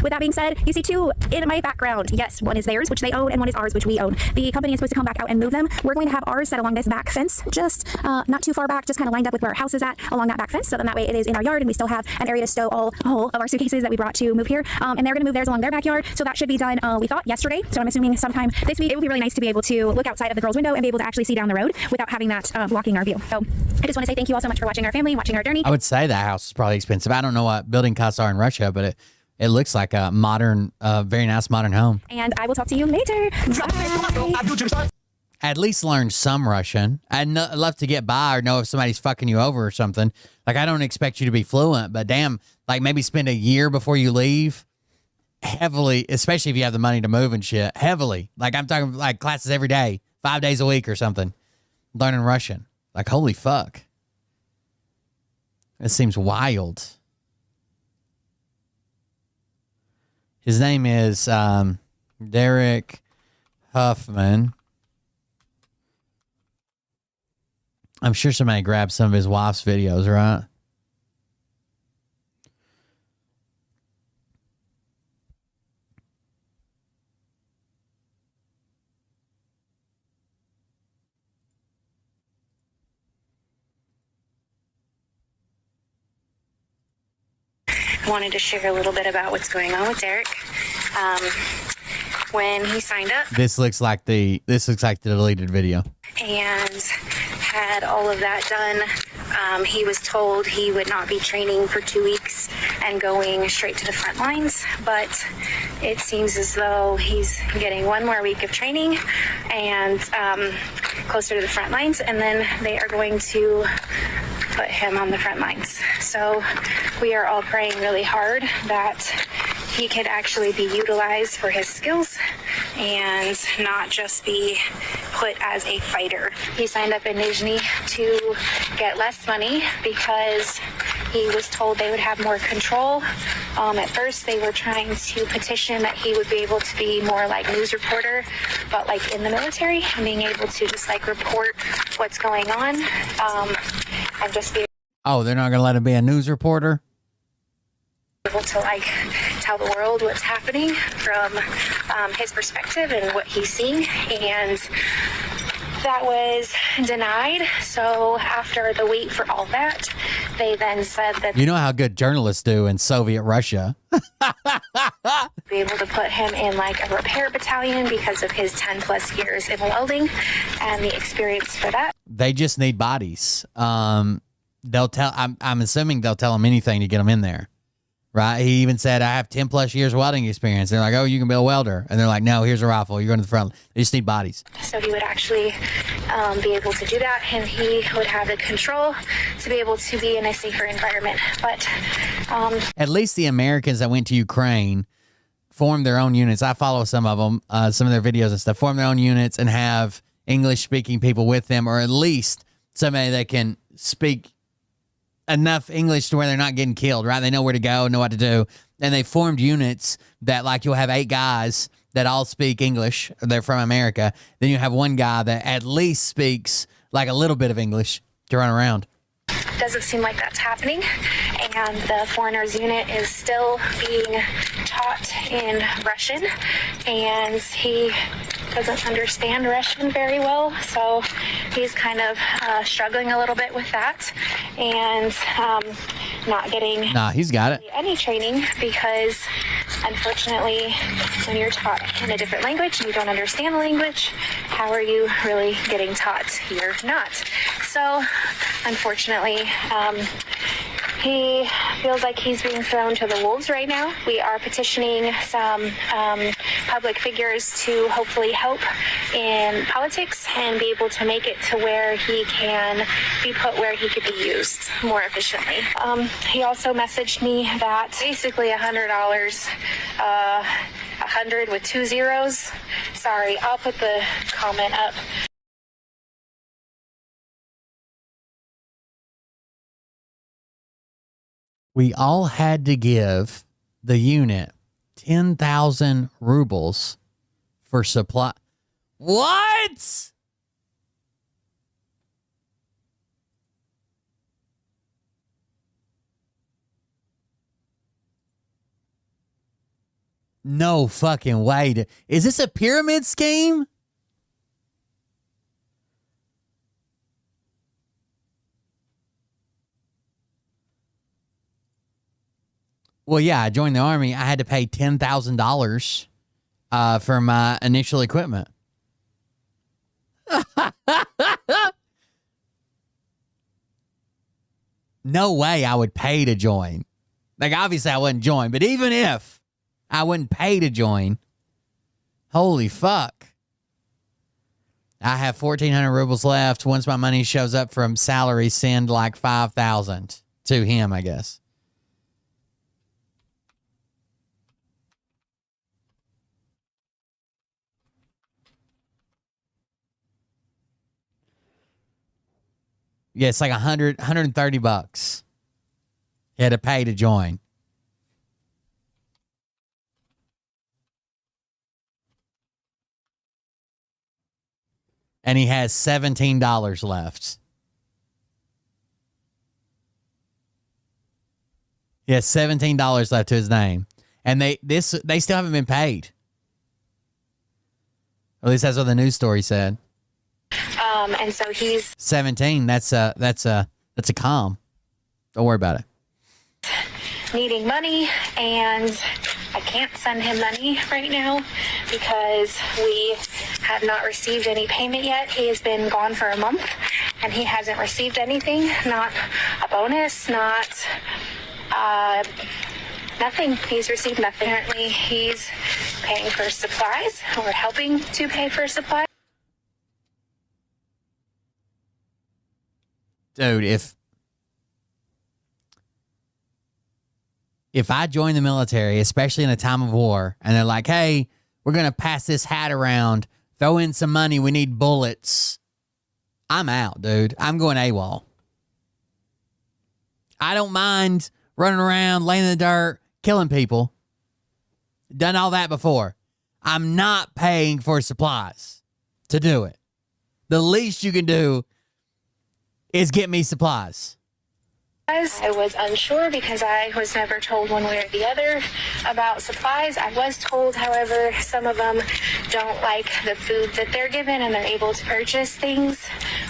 With that being said, you see two in my background. Yes, one is theirs, which they own, and one is ours, which we own. The company is supposed to come back out and move them. We're going to have ours set along this back fence, just not too far back, just kind of lined up with where our house is at along that back fence. So then that way it is in our yard, and we still have an area to stow all of our suitcases that we brought to move here. And they're going to move theirs along their backyard. So that should be done, we thought, yesterday. So I'm assuming sometime this week. It would be really nice to be able to look outside of the girls' window and be able to actually see down the road without having that blocking our view. So I just want to say thank you all so much for watching our family and watching our journey. I would say that house is probably expensive. I don't know what building costs are in Russia, but it looks like a modern, very nice modern home. And I will talk to you later. Bye. At least learn some Russian. I'd love to get by or know if somebody's fucking you over or something. Like, I don't expect you to be fluent, but damn, like maybe spend a year before you leave. Heavily, especially if you have the money to move and shit. Heavily. Like, I'm talking like classes every day, 5 days a week or something. Learning Russian. Like, holy fuck. It seems wild. His name is Derek Huffman. I'm sure somebody grabbed some of his wife's videos, right? I wanted to share a little bit about what's going on with Derek. When he signed up, This looks like the deleted video. and had all of that done, he was told he would not be training for 2 weeks and going straight to the front lines, but it seems as though he's getting 1 more week of training and closer to the front lines, and then they are going to put him on the front lines. So we are all praying really hard that he could actually be utilized for his skills and not just be put as a fighter. He signed up in Nizhny to get less money because he was told they would have more control. At first they were trying to petition that he would be able to be more like news reporter, but like in the military, and being able to just like report what's going on, and just be Oh, they're not going to let him be a news reporter? able to like tell the world what's happening from his perspective and what he's seeing, and that was denied. So after the wait for all that, they then said that You know how good journalists do in Soviet Russia. be able to put him in like a repair battalion because of his 10 plus years in welding and the experience for that. They just need bodies. They'll tell. I'm assuming they'll tell him anything to get him in there, right? He even said, "I have 10 plus years welding experience." They're like, "Oh, you can be a welder," and they're like, "No, here's a rifle. You're going to the front." They just need bodies. So he would actually be able to do that, and he would have the control to be able to be in a safer environment. But At least the Americans that went to Ukraine formed their own units. I follow some of them, some of their videos and stuff. Form their own units and have English-speaking people with them, or at least somebody that can speak enough English to where they're not getting killed, right? They know where to go, know what to do. And they formed units that, like, you'll have 8 guys that all speak English. They're from America. Then you have one guy that at least speaks like a little bit of English to run around. doesn't seem like that's happening, and the foreigners unit is still being taught in Russian, and he doesn't understand Russian very well, so he's kind of struggling a little bit with that, and not getting He's got it. any training, because unfortunately when you're taught in a different language and you don't understand the language, how are you really getting taught? You're not. So unfortunately he feels like he's being thrown to the wolves right now. We are petitioning some public figures to hopefully help in politics and be able to make it to where he can be put where he could be used more efficiently. He also messaged me that basically $100 100 with 2 zeros. Sorry, I'll put the comment up. We all had to give the unit 10,000 rubles for supply. What? No fucking way. Is this a pyramid scheme? Well, yeah, I joined the army. I had to pay $10,000 for my initial equipment. No way I would pay to join. Like, obviously I wouldn't join, but even if I wouldn't pay to join, holy fuck. I have 1,400 rubles left. Once my money shows up from salary, send like 5,000 to him, I guess. Yeah, it's like 130 bucks. You had to pay to join. And he has $17 left. He has $17 left to his name. And they still haven't been paid. At least that's what the news story said. And so he's 17. That's a calm. Don't worry about it. needing money, and I can't send him money right now because we have not received any payment yet. He has been gone for a month and he hasn't received anything, not a bonus, not nothing. He's received nothing. Apparently he's paying for supplies or helping to pay for supplies. Dude, if I join the military, especially in a time of war, and they're like, hey, we're going to pass this hat around, throw in some money, we need bullets, I'm out, dude. I'm going AWOL. I don't mind running around, laying in the dirt, killing people. Done all that before. I'm not paying for supplies to do it. The least you can do is get me supplies. I was unsure because I was never told one way or the other about supplies. I was told, however, some of them don't like the food that they're given and they're able to purchase things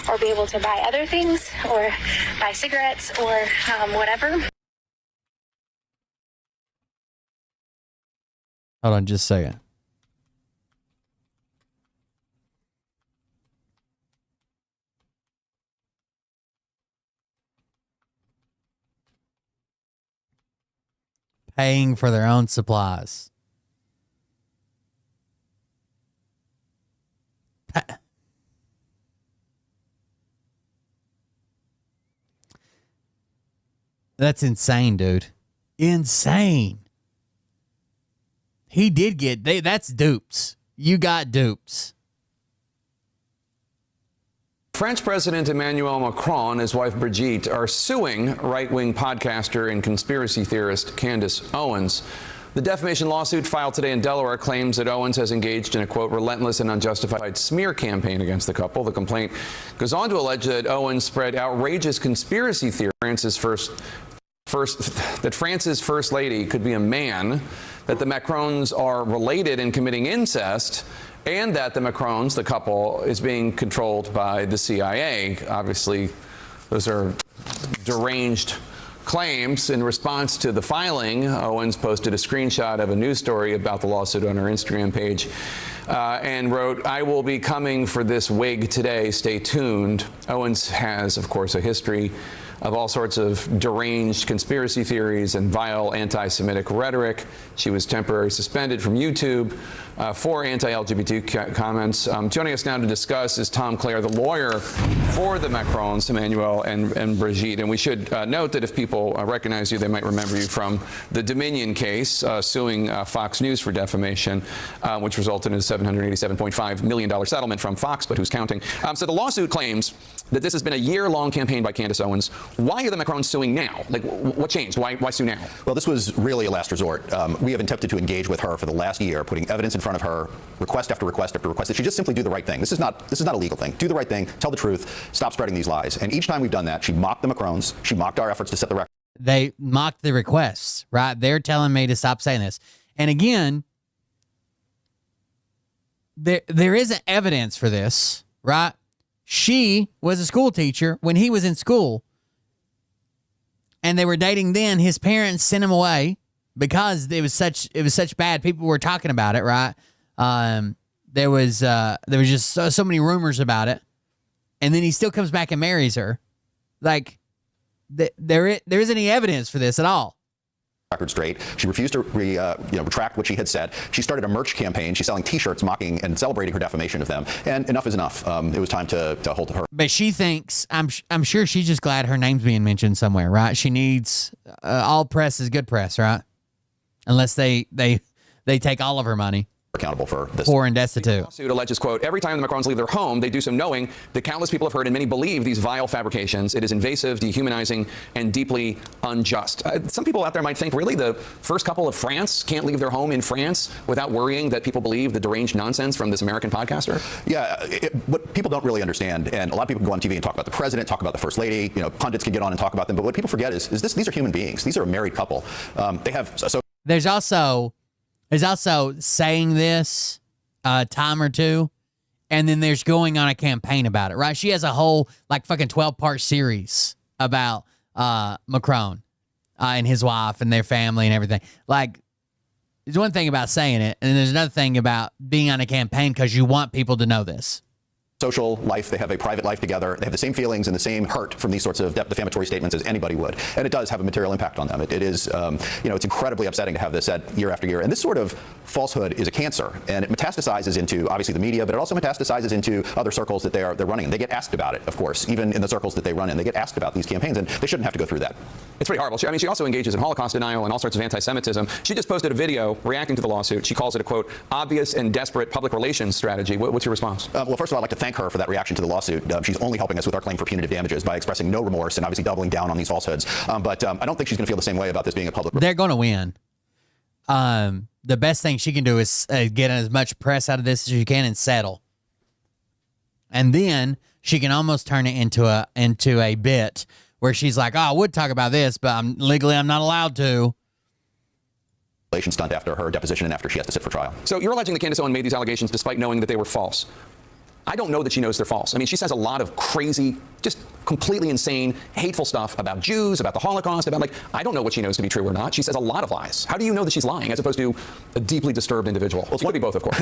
or be able to buy other things or buy cigarettes or whatever. Hold on just a second. Paying for their own supplies. That's insane, dude. Insane. He did get, that's dupes. You got dupes. French President Emmanuel Macron and his wife Brigitte are suing right-wing podcaster and conspiracy theorist Candace Owens. The defamation lawsuit filed today in Delaware claims that Owens has engaged in a, quote, relentless and unjustified smear campaign against the couple. The complaint goes on to allege that Owens spread outrageous conspiracy theories that France's first lady could be a man, that the Macrons are related in committing incest, and that the Macrons, the couple, is being controlled by the CIA. Obviously, those are deranged claims. In response to the filing, Owens posted a screenshot of a news story about the lawsuit on her Instagram page and wrote, "I will be coming for this wig today. Stay tuned." Owens has, of course, a history of all sorts of deranged conspiracy theories and vile anti-Semitic rhetoric. She was temporarily suspended from YouTube for anti-LGBT comments. Joining us now to discuss is Tom Clare, the lawyer for the Macrons, Emmanuel and Brigitte. And we should note that if people recognize you, they might remember you from the Dominion case suing Fox News for defamation, which resulted in a $787.5 million settlement from Fox, but who's counting? So the lawsuit claims that this has been a year-long campaign by Candace Owens. Why are the Macrons suing now? Like, what changed? Why sue now? Well, this was really a last resort. We have attempted to engage with her for the last year, putting evidence in front of her, request after request after request, that she just simply do the right thing. This is not a legal thing. Do the right thing, tell the truth, stop spreading these lies. And each time we've done that, she mocked the Macrons. She mocked our efforts to set the record. They mocked the requests, right? They're telling me to stop saying this. And again, there isn't evidence for this, right? She was a school teacher when he was in school, and they were dating then. His parents sent him away because it was such bad. People were talking about it, right? There was just so many rumors about it, and then he still comes back and marries her. Like, there isn't any evidence for this at all. Record straight. She refused to retract what she had said. She started a merch campaign. She's selling T-shirts mocking and celebrating her defamation of them. And enough is enough. It was time to hold her. But she thinks, I'm sure she's just glad her name's being mentioned somewhere, right? She needs all press is good press, right? Unless they take all of her money. Accountable for this. Poor and destitute. The lawsuit alleges, quote, every time the Macrons leave their home, they do so knowing that countless people have heard and many believe these vile fabrications. It is invasive, dehumanizing, and deeply unjust. Some people out there might think, really, the first couple of France can't leave their home in France without worrying that people believe the deranged nonsense from this American podcaster? Yeah, what people don't really understand, and a lot of people go on TV and talk about the president, talk about the first lady, pundits can get on and talk about them, but what people forget is these are human beings. These are a married couple. They have so. There's also saying this a time or two, and then there's going on a campaign about it, right? She has a whole, fucking 12-part series about Macron and his wife and their family and everything. There's one thing about saying it, and there's another thing about being on a campaign because you want people to know this. Social life, they have a private life together. They have the same feelings and the same hurt from these sorts of defamatory statements as anybody would. And it does have a material impact on them. It is, it's incredibly upsetting to have this said year after year. And this sort of falsehood is a cancer. And it metastasizes into, obviously, the media, but it also metastasizes into other circles that they're running in. They get asked about it, of course, even in the circles that they run in. They get asked about these campaigns, and they shouldn't have to go through that. It's pretty horrible. She also engages in Holocaust denial and all sorts of anti-Semitism. She just posted a video reacting to the lawsuit. She calls it a, quote, obvious and desperate public relations strategy. What's your response? Well, first of all, I'd like to thank her for that reaction to the lawsuit. She's only helping us with our claim for punitive damages by expressing no remorse and obviously doubling down on these falsehoods. But I don't think she's going to feel the same way about this being a public. They're going to win. The best thing she can do is get as much press out of this as she can and settle. And then she can almost turn it into a bit where she's like, oh, I would talk about this, but I'm not allowed to. Stunt after her deposition and after she has to sit for trial. So you're alleging that Candace Owens made these allegations despite knowing that they were false. I don't know that she knows they're false. I mean, she says a lot of crazy, just completely insane, hateful stuff about Jews, about the Holocaust, I don't know what she knows to be true or not. She says a lot of lies. How do you know that she's lying as opposed to a deeply disturbed individual? Well, it could be both, of course.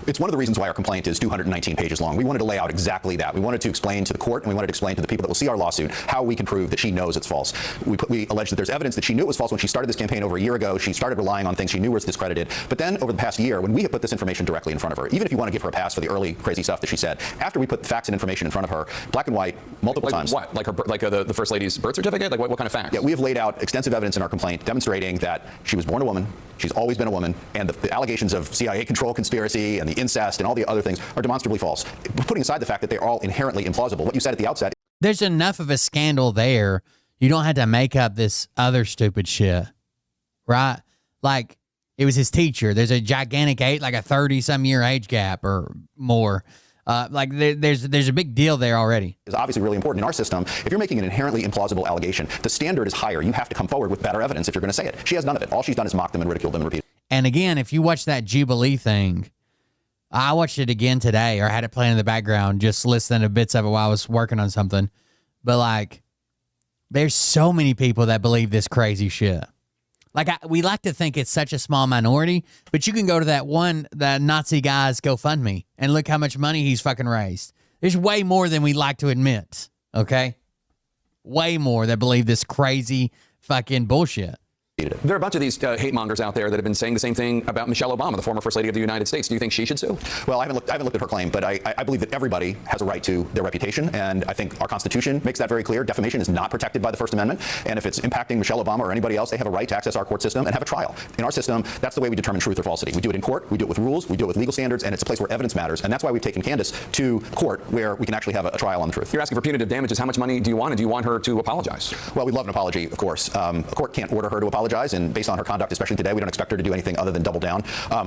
It's one of the reasons why our complaint is 219 pages long. We wanted to lay out exactly that. We wanted to explain to the court, and we wanted to explain to the people that will see our lawsuit how we can prove that she knows it's false. We allege that there's evidence that she knew it was false when she started this campaign over a year ago. She started relying on things she knew was discredited. But then over the past year, when we have put this information directly in front of her, even if you want to give her a pass for the early crazy stuff that she said, after we put facts and information in front of her, black and white, multiple times. What? The First Lady's birth certificate? What kind of facts? Yeah, we have laid out extensive evidence in our complaint demonstrating that she was born a woman, she's always been a woman, and the allegations of CIA control conspiracy and the incest and all the other things are demonstrably false. Putting aside the fact that they're all inherently implausible, what you said at the outset. There's enough of a scandal there. You don't have to make up this other stupid shit, right? It was his teacher. There's a gigantic a 30-some year age gap or more. There's a big deal there already. It's obviously really important in our system. If you're making an inherently implausible allegation, the standard is higher. You have to come forward with better evidence if you're going to say it. She has none of it. All she's done is mock them and ridicule them and repeat. And again, if you watch that Jubilee thing, I watched it again today, or had it playing in the background, just listening to bits of it while I was working on something. But there's so many people that believe this crazy shit. We like to think it's such a small minority, but you can go to that Nazi guy's GoFundMe and look how much money he's fucking raised. There's way more than we like to admit, okay? way more that believe this crazy fucking bullshit. There are a bunch of these hate mongers out there that have been saying the same thing about Michelle Obama, the former First Lady of the United States. Do you think she should sue? Well, I haven't looked at her claim, but I believe that everybody has a right to their reputation, and I think our Constitution makes that very clear. Defamation is not protected by the First Amendment, and if it's impacting Michelle Obama or anybody else, they have a right to access our court system and have a trial. In our system, that's the way we determine truth or falsity. We do it in court, we do it with rules, we do it with legal standards, and it's a place where evidence matters, and that's why we've taken Candace to court where we can actually have a trial on the truth. You're asking for punitive damages. How much money do you want, and do you want her to apologize? Well, we'd love an apology, of course. A court can't order her to apologize, and based on her conduct, especially today, we don't expect her to do anything other than double down.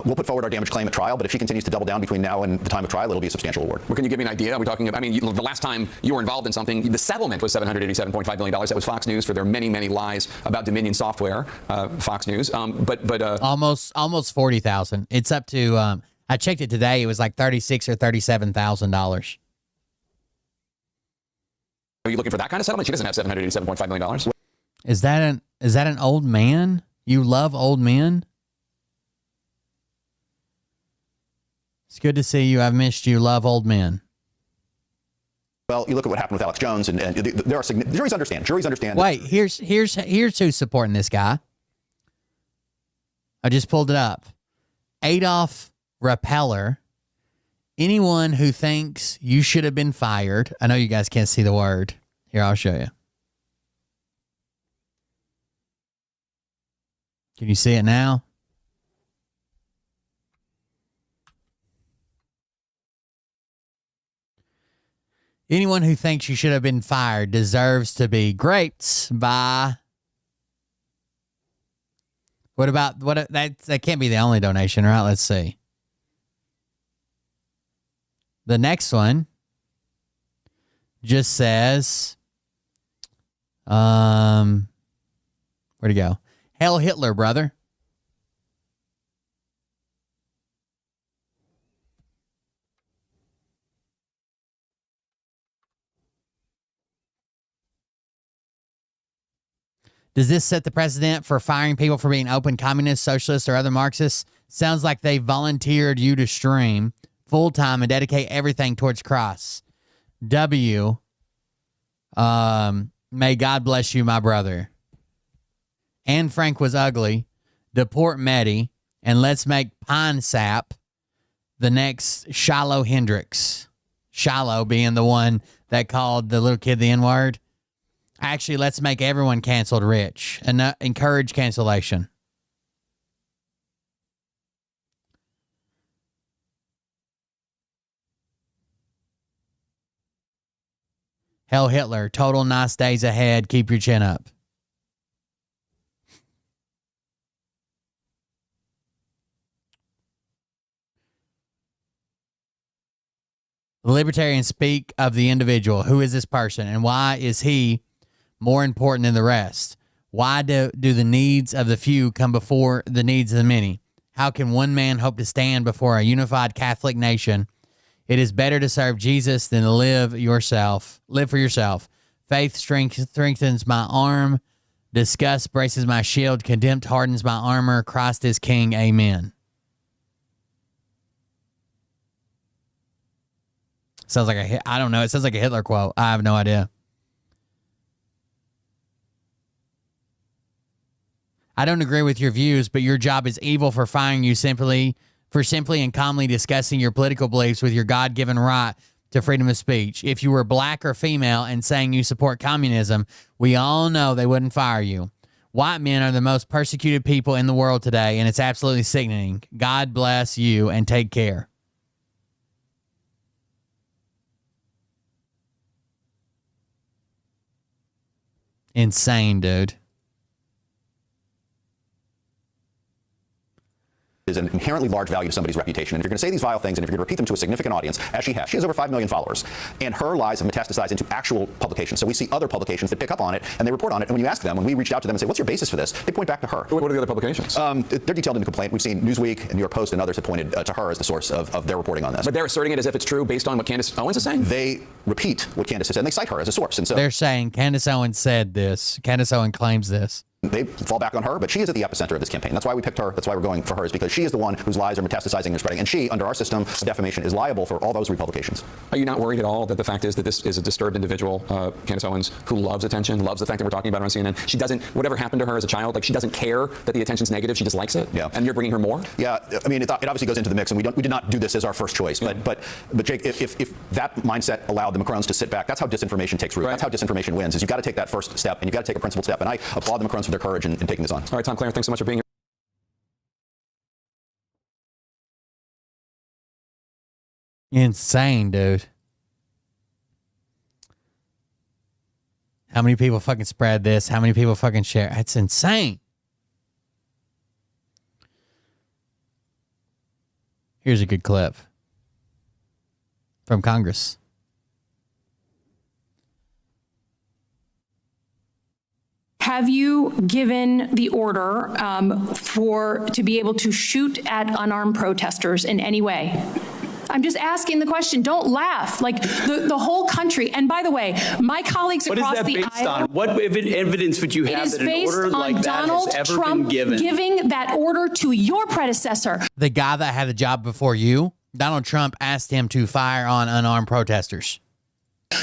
We'll put forward our damage claim at trial, but if she continues to double down between now and the time of trial, it'll be a substantial award. Well, can you give me an idea? Are we talking about, I mean, the last time you were involved in something, the settlement was $787.5 million. That was Fox News for their many, many lies about Dominion Software, Fox News. Almost 40,000. It's up to, I checked it today, it was like $36,000 or $37,000. Are you looking for that kind of settlement? She doesn't have $787.5 million. Is that an old man? You love old men? It's good to see you. I've missed you. Love old men. Well, you look at what happened with Alex Jones, and there are juries understand. Juries understand. Wait, here's who's supporting this guy. I just pulled it up. Adolf Repeller. Anyone who thinks you should have been fired. I know you guys can't see the word. Here, I'll show you. Can you see it now? Anyone who thinks you should have been fired deserves to be graped by... that can't be the only donation, right? Let's see. The next one just says, where'd it go? Hail Hitler, brother. Does this set the precedent for firing people for being open communists, socialists, or other Marxists? Sounds like they volunteered you to stream full-time and dedicate everything towards Christ. W. May God bless you, my brother. Anne Frank was ugly. Deport Medi. And let's make Pine Sap the next Shiloh Hendricks. Shiloh being the one that called the little kid the N-word. Actually, let's make everyone canceled rich and encourage cancellation. Hell Hitler, total nice days ahead. Keep your chin up. The libertarians speak of the individual. Who is this person and why is he more important than the rest? Why do the needs of the few come before the needs of the many? How can one man hope to stand before a unified Catholic nation? It is better to serve Jesus than to live for yourself. Faith strengthens my arm. Disgust braces my shield. Contempt hardens my armor. Christ is King. Amen. Sounds like I don't know. It sounds like a Hitler quote. I have no idea. I don't agree with your views, but your job is evil for firing you simply and calmly discussing your political beliefs with your God-given right to freedom of speech. If you were black or female and saying you support communism, we all know they wouldn't fire you. White men are the most persecuted people in the world today, and it's absolutely sickening. God bless you and take care. Insane, dude. Is an inherently large value to somebody's reputation. And if you're going to say these vile things, and if you're going to repeat them to a significant audience, as she has over 5 million followers, and her lies have metastasized into actual publications. So we see other publications that pick up on it, and they report on it. And when you ask them, when we reached out to them and say, what's your basis for this? They point back to her. What are the other publications? They're detailed in the complaint. We've seen Newsweek and New York Post and others have pointed to her as the source of their reporting on this. But they're asserting it as if it's true based on what Candace Owens is saying? They repeat what Candace has said, and they cite her as a source. And so they're saying Candace Owens said this. Candace Owens claims this. they fall back on her, but she is at the epicenter of this campaign. That's why we picked her. That's why we're going for her, is because she is the one whose lies are metastasizing and spreading. And she, under our system of defamation, is liable for all those republications. Are you not worried at all that the fact is that this is a disturbed individual, Candace Owens, who loves attention, loves the fact that we're talking about her on CNN? She doesn't, whatever happened to her as a child, like she doesn't care that the attention's negative, she just likes it? Yeah. And you're bringing her more? Yeah, I mean, it obviously goes into the mix, and we did not do this as our first choice. Yeah. But Jake, if that mindset allowed the Macrons to sit back, that's how disinformation takes root. Right. That's how disinformation wins, is you've got to take that first step, and you've got to take a principled step. And I applaud the Macrons for their courage in taking this on. All right, Tom Clare, thanks so much for being here. Insane, dude. How many people fucking spread this? How many people fucking share? It's insane. Here's a good clip from Congress. Have you given the order to be able to shoot at unarmed protesters in any way? I'm just asking the question. Don't laugh. Like the whole country. And by the way, my colleagues across the aisle. What is that based on? What evidence would you have that an order like that has ever been given? Giving that order to your predecessor. The guy that had the job before you, Donald Trump, asked him to fire on unarmed protesters.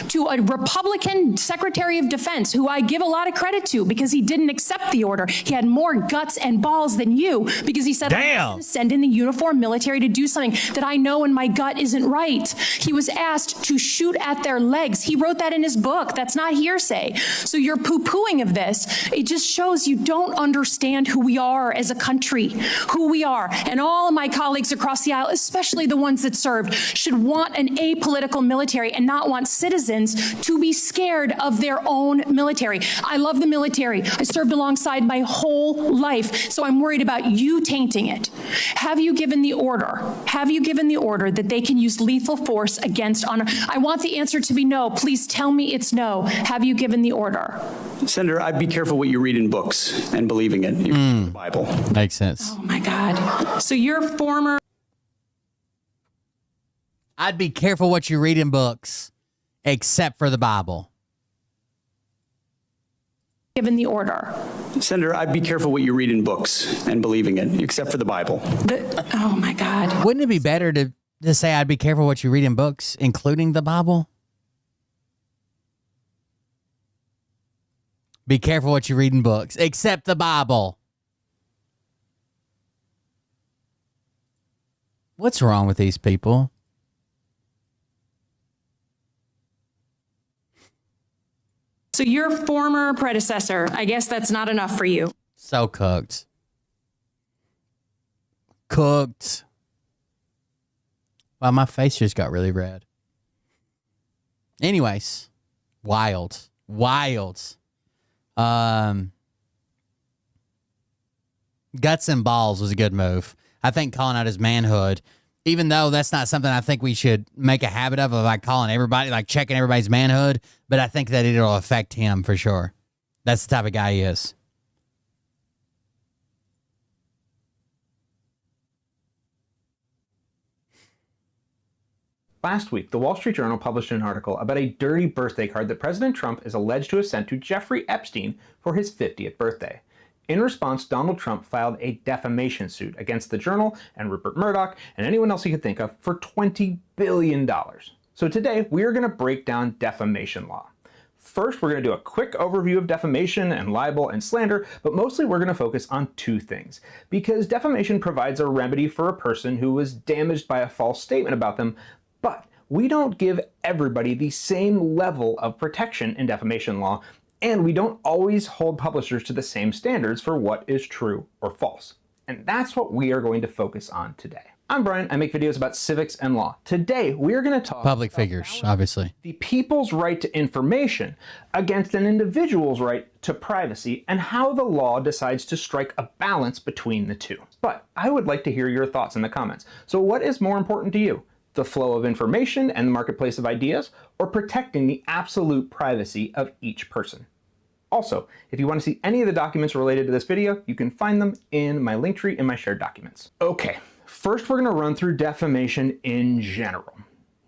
To a Republican Secretary of Defense, who I give a lot of credit to because he didn't accept the order. He had more guts and balls than you because he said, I'm going to send in the uniformed military to do something that I know in my gut isn't right. He was asked to shoot at their legs. He wrote that in his book. That's not hearsay. So your poo-pooing of this, it just shows you don't understand who we are as a country, who we are. And all of my colleagues across the aisle, especially the ones that served, should want an apolitical military and not want citizens to be scared of their own military. I love the military. I served alongside my whole life, so I'm worried about you tainting it. Have you given the order? Have you given the order that they can use lethal force against honor? I want the answer to be no. Please tell me it's no. Have you given the order? Senator, I'd be careful what you read in books and believing it. You read the Bible. Makes sense. Oh my God. So you're former. I'd be careful what you read in books, except for the Bible. Given the order. Senator, I'd be careful what you read in books and believing it, except for the Bible. Oh my God. Wouldn't it be better to say I'd be careful what you read in books, including the Bible? Be careful what you read in books, except the Bible. What's wrong with these people? So your former predecessor, I guess that's not enough for you. So cooked. Cooked. Wow, my face just got really red. Anyways, wild. Guts and balls was a good move. I think calling out his manhood, even though that's not something I think we should make a habit of like calling everybody, like checking everybody's manhood, but I think that it'll affect him for sure. That's the type of guy he is. Last week, the Wall Street Journal published an article about a dirty birthday card that President Trump is alleged to have sent to Jeffrey Epstein for his 50th birthday. In response, Donald Trump filed a defamation suit against the Journal and Rupert Murdoch and anyone else he could think of for $20 billion. So today, we are going to break down defamation law. First, we're going to do a quick overview of defamation and libel and slander, but mostly we're going to focus on two things. Because defamation provides a remedy for a person who was damaged by a false statement about them, but we don't give everybody the same level of protection in defamation law, and we don't always hold publishers to the same standards for what is true or false. And that's what we are going to focus on today. I'm Brian. I make videos about civics and law. Today, we are going to talk public figures, obviously. The people's right to information against an individual's right to privacy and how the law decides to strike a balance between the two. But I would like to hear your thoughts in the comments. So what is more important to you? The flow of information and the marketplace of ideas, or protecting the absolute privacy of each person? Also, if you want to see any of the documents related to this video, you can find them in my link tree in my shared documents. Okay, first we're going to run through defamation in general.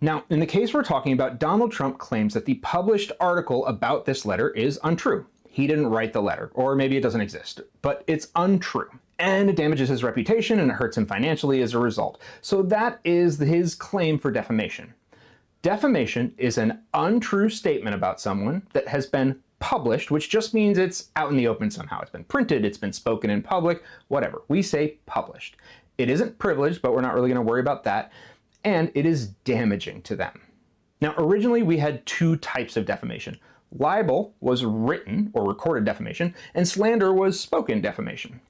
Now, in the case we're talking about, Donald Trump claims that the published article about this letter is untrue. he didn't write the letter, or maybe it doesn't exist, but it's untrue. And it damages his reputation and it hurts him financially as a result. So that is his claim for defamation. Defamation is an untrue statement about someone that has been published, which just means it's out in the open somehow. It's been printed, it's been spoken in public, whatever. We say published. It isn't privileged, but we're not really going to worry about that. And it is damaging to them. Now, originally we had two types of defamation. Libel was written or recorded defamation, and slander was spoken defamation.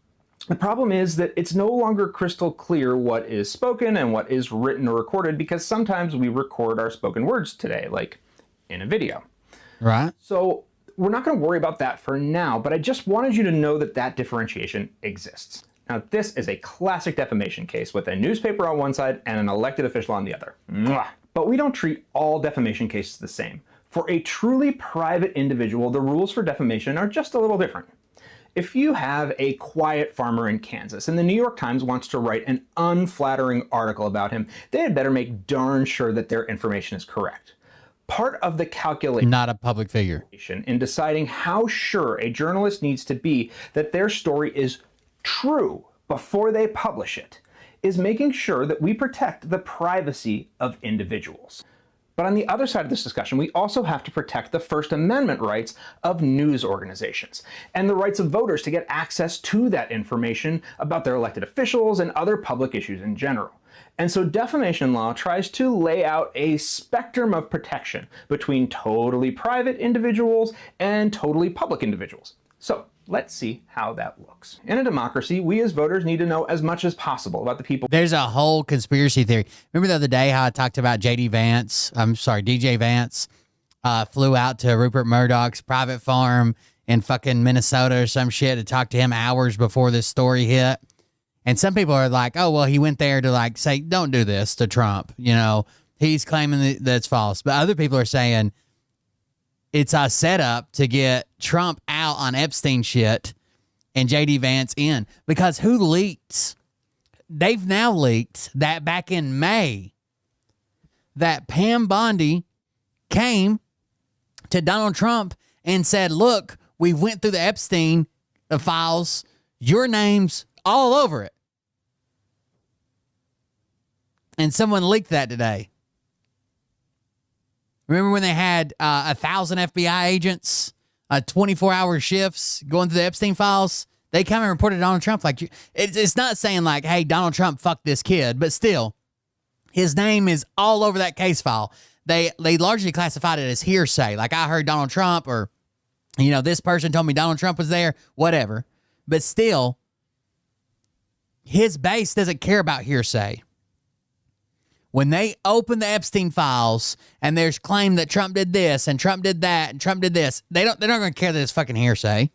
The problem is that it's no longer crystal clear what is spoken and what is written or recorded, because sometimes we record our spoken words today, like in a video. Right. So we're not going to worry about that for now, but I just wanted you to know that that differentiation exists. Now, this is a classic defamation case with a newspaper on one side and an elected official on the other. Mwah. But we don't treat all defamation cases the same. For a truly private individual, the rules for defamation are just a little different. If you have a quiet farmer in Kansas and the New York Times wants to write an unflattering article about him, they had better make darn sure that their information is correct. Part of the calculation, not a public figure, in deciding how sure a journalist needs to be that their story is true before they publish it, is making sure that we protect the privacy of individuals. But on the other side of this discussion, we also have to protect the First Amendment rights of news organizations and the rights of voters to get access to that information about their elected officials and other public issues in general. And so defamation law tries to lay out a spectrum of protection between totally private individuals and totally public individuals. So let's see how that looks. In a democracy, we as voters need to know as much as possible about the people. There's a whole conspiracy theory. Remember the other day how I talked about DJ Vance flew out to Rupert Murdoch's private farm in fucking Minnesota or some shit to talk to him hours before this story hit. And some people are like, oh, well, he went there to like say, don't do this to Trump. You know, he's claiming that's false. But other people are saying it's a setup to get Trump out on Epstein shit and JD Vance in. Because who leaked? They've now leaked that back in May that Pam Bondi came to Donald Trump and said, look, we went through the Epstein files. Your name's all over it. And someone leaked that today. Remember when they had 1,000 FBI agents, 24-hour shifts going through the Epstein files? They come and reported to Donald Trump. Like, it's not saying like, hey, Donald Trump fucked this kid, but still, his name is all over that case file. They largely classified it as hearsay. Like, I heard Donald Trump, or, you know, this person told me Donald Trump was there, whatever. But still, his base doesn't care about hearsay. When they open the Epstein files and there's claim that Trump did this and Trump did that and Trump did this, they're not going to care that it's fucking hearsay.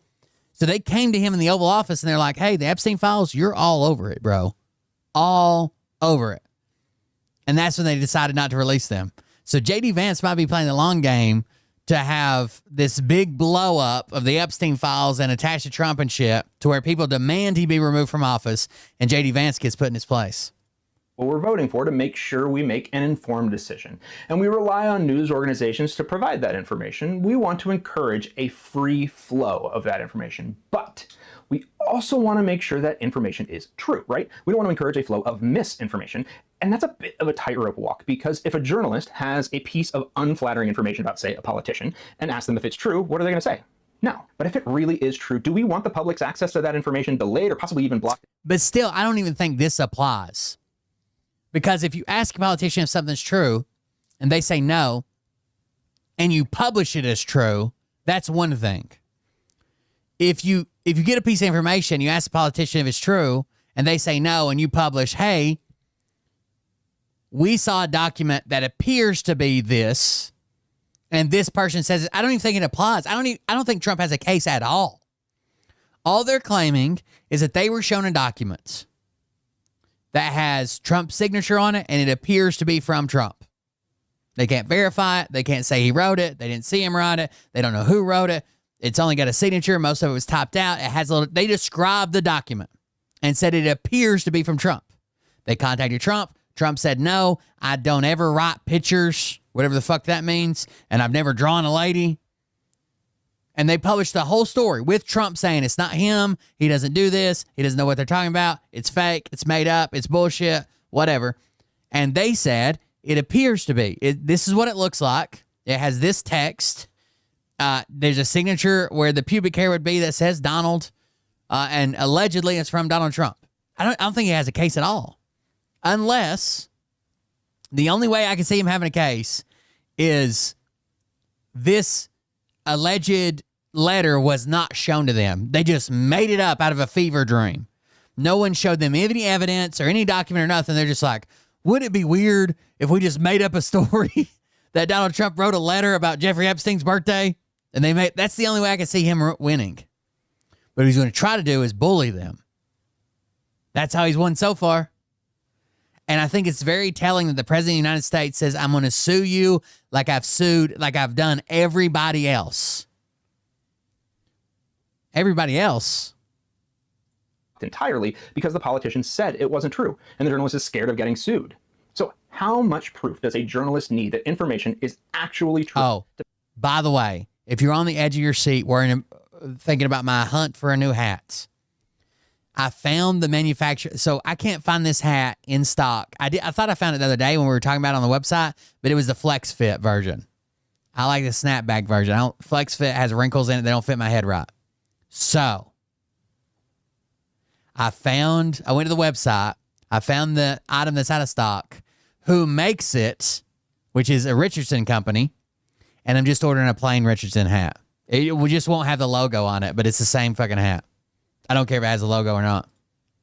So they came to him in the Oval Office and they're like, hey, the Epstein files, you're all over it, bro. All over it. And that's when they decided not to release them. So JD Vance might be playing the long game to have this big blow up of the Epstein files and attached to Trump and shit to where people demand he be removed from office and JD Vance gets put in his place. What we're voting for to make sure we make an informed decision. And we rely on news organizations to provide that information. We want to encourage a free flow of that information. But we also want to make sure that information is true, right? We don't want to encourage a flow of misinformation. And that's a bit of a tightrope walk, because if a journalist has a piece of unflattering information about, say, a politician and asks them if it's true, what are they going to say? No. But if it really is true, do we want the public's access to that information delayed or possibly even blocked? But still, I don't even think this applies. Because if you ask a politician if something's true and they say no, and you publish it as true, that's one thing. If you get a piece of information, you ask the politician if it's true, and they say no, and you publish, hey, we saw a document that appears to be this, and this person says it, I don't even think it applies. I don't think Trump has a case at all. All they're claiming is that they were shown a document that has Trump's signature on it, and it appears to be from Trump. They can't verify it. They can't say he wrote it. They didn't see him write it. They don't know who wrote it. It's only got a signature. Most of it was typed out. It has a little. They described the document and said it appears to be from Trump. They contacted Trump. Trump said, no, I don't ever write pictures, whatever the fuck that means, and I've never drawn a lady. And they published the whole story with Trump saying it's not him. He doesn't do this. He doesn't know what they're talking about. It's fake. It's made up. It's bullshit, whatever. And they said it appears to be. This is what it looks like. It has this text. There's a signature where the pubic hair would be that says Donald. And allegedly it's from Donald Trump. I don't think he has a case at all. Unless the only way I can see him having a case is this alleged letter was not shown to them. They just made it up out of a fever dream. No one showed them any evidence or any document or nothing. They're just like, would it be weird if we just made up a story that Donald Trump wrote a letter about Jeffrey Epstein's birthday? And that's the only way I can see him winning. But what he's going to try to do is bully them. That's how he's won so far. And I think it's very telling that the President of the United States says, I'm going to sue you like I've done everybody else. Everybody else. Entirely because the politician said it wasn't true, and the journalist is scared of getting sued. So how much proof does a journalist need that information is actually true? Oh, by the way, if you're on the edge of your seat thinking about my hunt for a new hat, I found the manufacturer. So I can't find this hat in stock. I thought I found it the other day when we were talking about it on the website, but it was the Flex Fit version. I like the snapback version. Flex Fit has wrinkles in it. They don't fit my head right. So I went to the website. I found the item that's out of stock. Who makes it, which is a Richardson company, and I'm just ordering a plain Richardson hat. We just won't have the logo on it, but it's the same fucking hat. I don't care if it has a logo or not.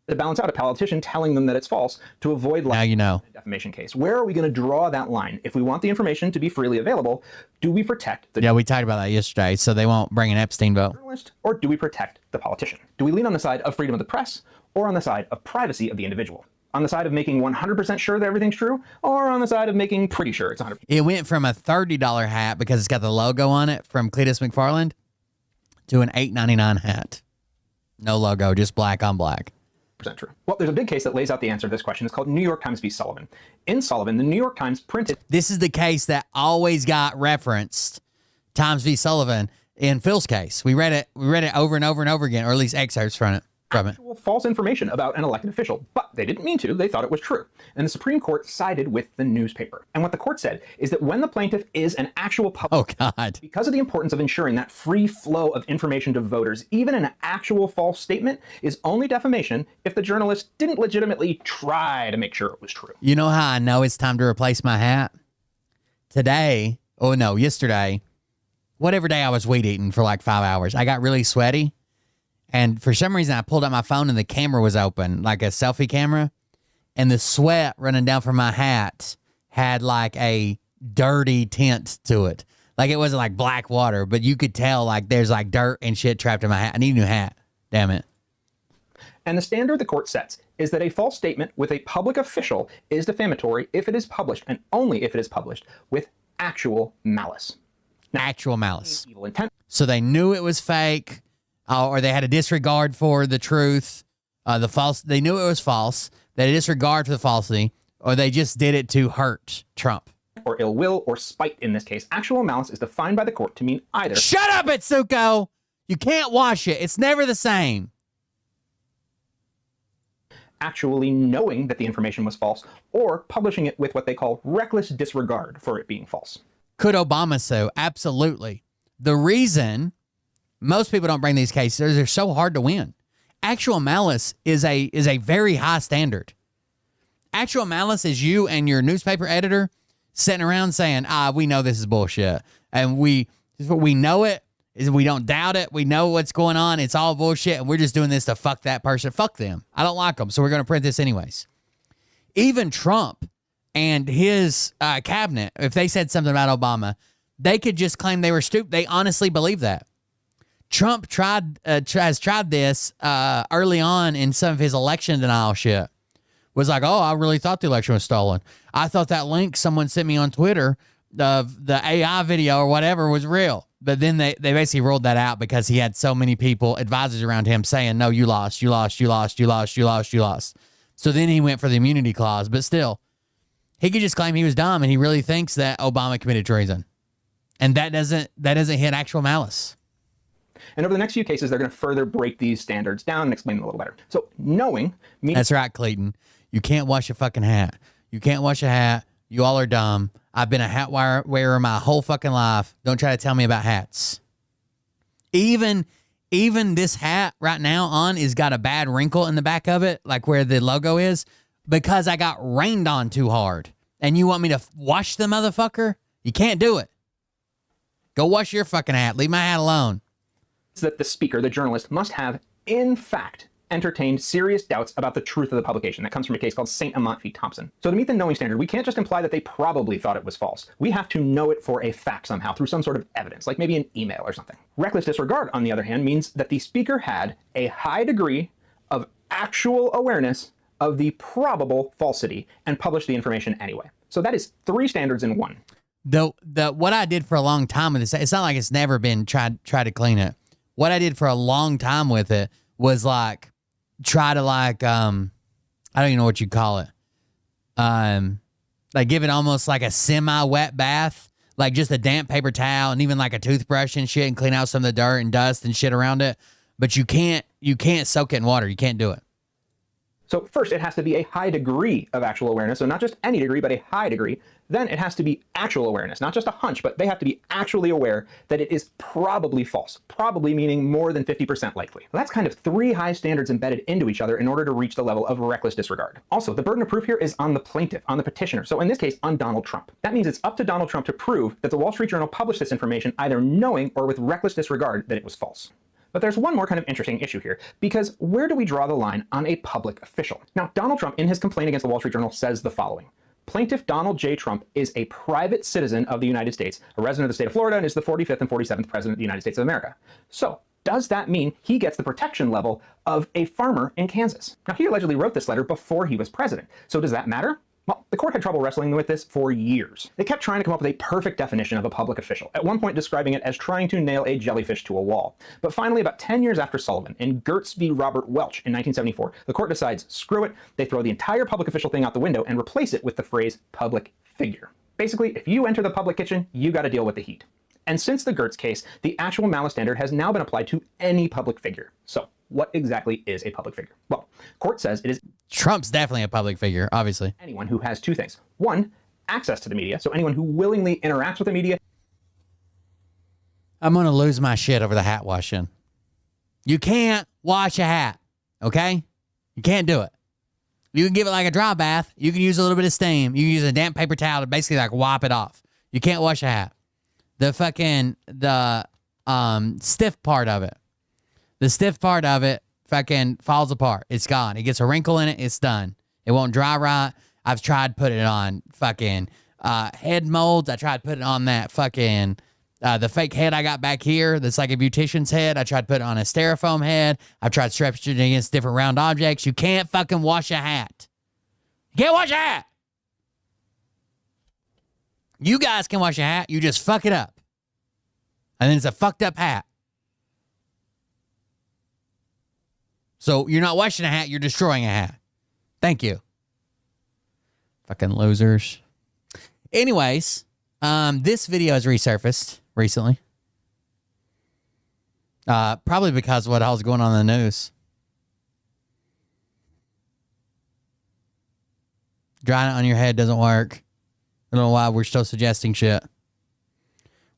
To balance out a politician telling them that it's false to avoid now you know. A defamation case. Where are we going to draw that line? If we want the information to be freely available, do we protect the we talked about that yesterday, so they won't bring an Epstein vote. Journalist, or do we protect the politician? Do we lean on the side of freedom of the press or on the side of privacy of the individual? On the side of making 100% sure that everything's true, or on the side of making pretty sure it's 100%? It went from a $30 hat because it's got the logo on it from Cletus McFarland to an $8.99 hat. No logo, just black on black. True. Well, there's a big case that lays out the answer to this question. It's called New York Times v. Sullivan. In Sullivan, the New York Times printed... This is the case that always got referenced, Times v. Sullivan, in Phil's case. We read it over and over and over again, or at least excerpts from it. Actual false information about an elected official, but they didn't mean to. They thought it was true. And the Supreme Court sided with the newspaper. And what the court said is that when the plaintiff is an actual public... Oh, God. Because of the importance of ensuring that free flow of information to voters, even an actual false statement is only defamation if the journalist didn't legitimately try to make sure it was true. You know how I know it's time to replace my hat? Yesterday, whatever day I was weed eating for like 5 hours, I got really sweaty. And for some reason, I pulled out my phone and the camera was open, like a selfie camera. And the sweat running down from my hat had like a dirty tint to it. Like it wasn't like black water, but you could tell like there's like dirt and shit trapped in my hat. I need a new hat. Damn it. And the standard the court sets is that a false statement with a public official is defamatory if it is published, and only if it is published, with actual malice. Now, actual malice. Evil intent. So they knew it was fake. Or they had a disregard for the truth, the false. They knew it was false. They had a disregard for the falsity, or they just did it to hurt Trump. Or ill will or spite in this case. Actual malice is defined by the court to mean either. Shut up, Itsuko! You can't wash it. It's never the same. Actually knowing that the information was false, or publishing it with what they call reckless disregard for it being false. Could Obama sue? Absolutely. The reason most people don't bring these cases, they're so hard to win. Actual malice is a very high standard. Actual malice is you and your newspaper editor sitting around saying, we know this is bullshit. And we know it, we don't doubt it, we know what's going on, it's all bullshit, and we're just doing this to fuck that person. Fuck them. I don't like them, so we're going to print this anyways. Even Trump and his cabinet, if they said something about Obama, they could just claim they were stupid. They honestly believe that. Trump has tried this early on in some of his election denial shit. Was like, I really thought the election was stolen. I thought that link someone sent me on Twitter of the AI video or whatever was real. But then they basically rolled that out because he had so many people, advisors around him saying, no, you lost. So then he went for the immunity clause. But still, he could just claim he was dumb and he really thinks that Obama committed treason. And that doesn't hit actual malice. And over the next few cases, they're going to further break these standards down and explain them a little better. So knowing means... That's right, Clayton. You can't wash a fucking hat. You can't wash a hat. You all are dumb. I've been a hat wearer my whole fucking life. Don't try to tell me about hats. Even this hat right now on is got a bad wrinkle in the back of it, like where the logo is, because I got rained on too hard. And you want me to wash the motherfucker? You can't do it. Go wash your fucking hat. Leave my hat alone. That the speaker, the journalist, must have, in fact, entertained serious doubts about the truth of the publication. That comes from a case called St. Amant v. Thompson. So to meet the knowing standard, we can't just imply that they probably thought it was false. We have to know it for a fact somehow, through some sort of evidence, like maybe an email or something. Reckless disregard, on the other hand, means that the speaker had a high degree of actual awareness of the probable falsity and published the information anyway. So that is 3 standards in one. What I did for a long time with this, it's not like it's never been tried to clean it. What I did for a long time with it was like try to like I don't even know what you call it. Like give it almost like a semi-wet bath, like just a damp paper towel and even like a toothbrush and shit and clean out some of the dirt and dust and shit around it. But you can't soak it in water. You can't do it. So first, it has to be a high degree of actual awareness. So not just any degree, but a high degree. Then it has to be actual awareness, not just a hunch, but they have to be actually aware that it is probably false. Probably meaning more than 50% likely. Well, that's kind of 3 high standards embedded into each other in order to reach the level of reckless disregard. Also, the burden of proof here is on the plaintiff, on the petitioner. So in this case, on Donald Trump. That means it's up to Donald Trump to prove that the Wall Street Journal published this information either knowing or with reckless disregard that it was false. But there's one more kind of interesting issue here, because where do we draw the line on a public official? Now, Donald Trump, in his complaint against the Wall Street Journal, says the following. Plaintiff Donald J. Trump is a private citizen of the United States, a resident of the state of Florida, and is the 45th and 47th president of the United States of America. So, does that mean he gets the protection level of a farmer in Kansas? Now, he allegedly wrote this letter before he was president. So does that matter? Well, the court had trouble wrestling with this for years. They kept trying to come up with a perfect definition of a public official, at one point describing it as trying to nail a jellyfish to a wall. But finally, about 10 years after Sullivan, in Gertz v. Robert Welch in 1974, the court decides, screw it, they throw the entire public official thing out the window and replace it with the phrase public figure. Basically, if you enter the public kitchen, you got to deal with the heat. And since the Gertz case, the actual malice standard has now been applied to any public figure. So, what exactly is a public figure? Well, court says it is... Trump's definitely a public figure, obviously. Anyone who has 2 things. 1, access to the media. So anyone who willingly interacts with the media. I'm going to lose my shit over the hat washing. You can't wash a hat, okay? You can't do it. You can give it like a dry bath. You can use a little bit of steam. You can use a damp paper towel to basically like wipe it off. You can't wash a hat. The stiff part of it. The stiff part of it fucking falls apart. It's gone. It gets a wrinkle in it. It's done. It won't dry right. I've tried putting it on fucking head molds. I tried putting it on that fucking the fake head I got back here that's like a beautician's head. I tried putting it on a styrofoam head. I've tried stretching it against different round objects. You can't fucking wash a hat. You can't wash a hat. You guys can wash a hat. You just fuck it up. And then it's a fucked up hat. So you're not washing a hat, you're destroying a hat. Thank you. Fucking losers. Anyways, this video has resurfaced recently. Probably because of what else is going on in the news. Drying it on your head doesn't work. I don't know why we're still suggesting shit.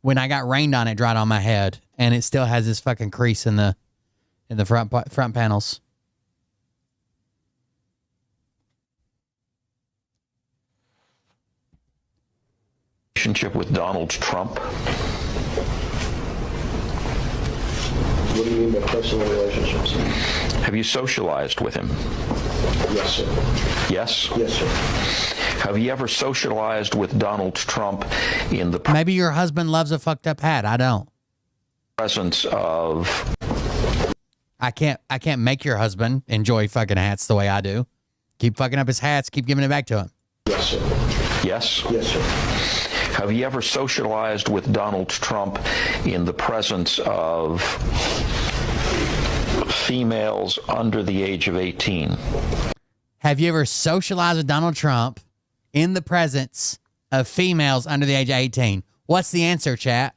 When I got rained on, it dried on my head, and it still has this fucking crease in the front panels. Relationship with Donald Trump. What do you mean by personal relationships? Have you socialized with him? Yes, sir. Yes? Yes, sir. Have you ever socialized with Donald Trump in the Maybe your husband loves a fucked up hat. I don't. Presence of... I can't make your husband enjoy fucking hats the way I do. Keep fucking up his hats. Keep giving it back to him. Yes, sir. Yes? Yes, sir. Have you ever socialized with Donald Trump in the presence of females under the age of 18? Have you ever socialized with Donald Trump in the presence of females under the age of 18? What's the answer, chat?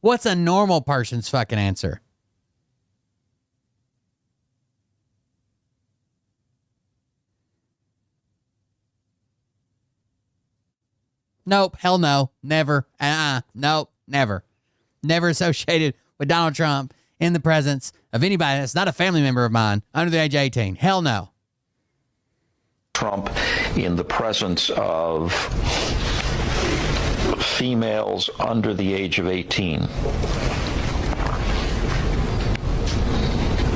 What's a normal person's fucking answer? Nope. Hell no. Never. Nope. Never. Never associated with Donald Trump in the presence of anybody that's not a family member of mine under the age of 18. Hell no. Trump in the presence of females under the age of 18.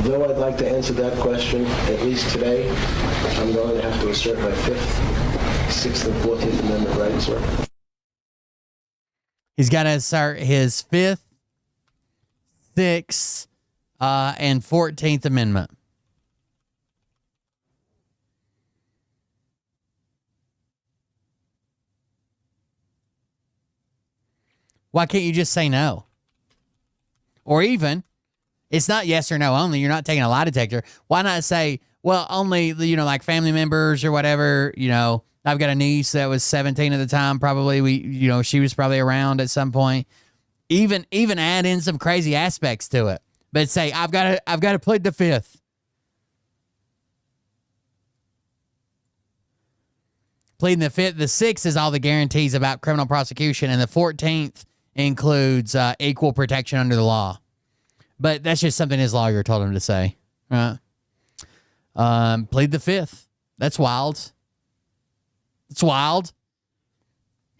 Though I'd like to answer that question, at least today, I'm going to have to assert my 5th, 6th, and 14th Amendment rights, sir. He's got to assert his 5th, 6th, and 14th Amendment. Why can't you just say no? Or even, it's not yes or no only. You're not taking a lie detector. Why not say, well, only, like family members or whatever, I've got a niece that was 17 at the time. Probably she was probably around at some point. Even add in some crazy aspects to it. But say, I've got to plead the 5th. Pleading the 5th. The 6th is all the guarantees about criminal prosecution, and the 14th includes equal protection under the law. But that's just something his lawyer told him to say. Right? Plead the 5th. That's wild. It's wild.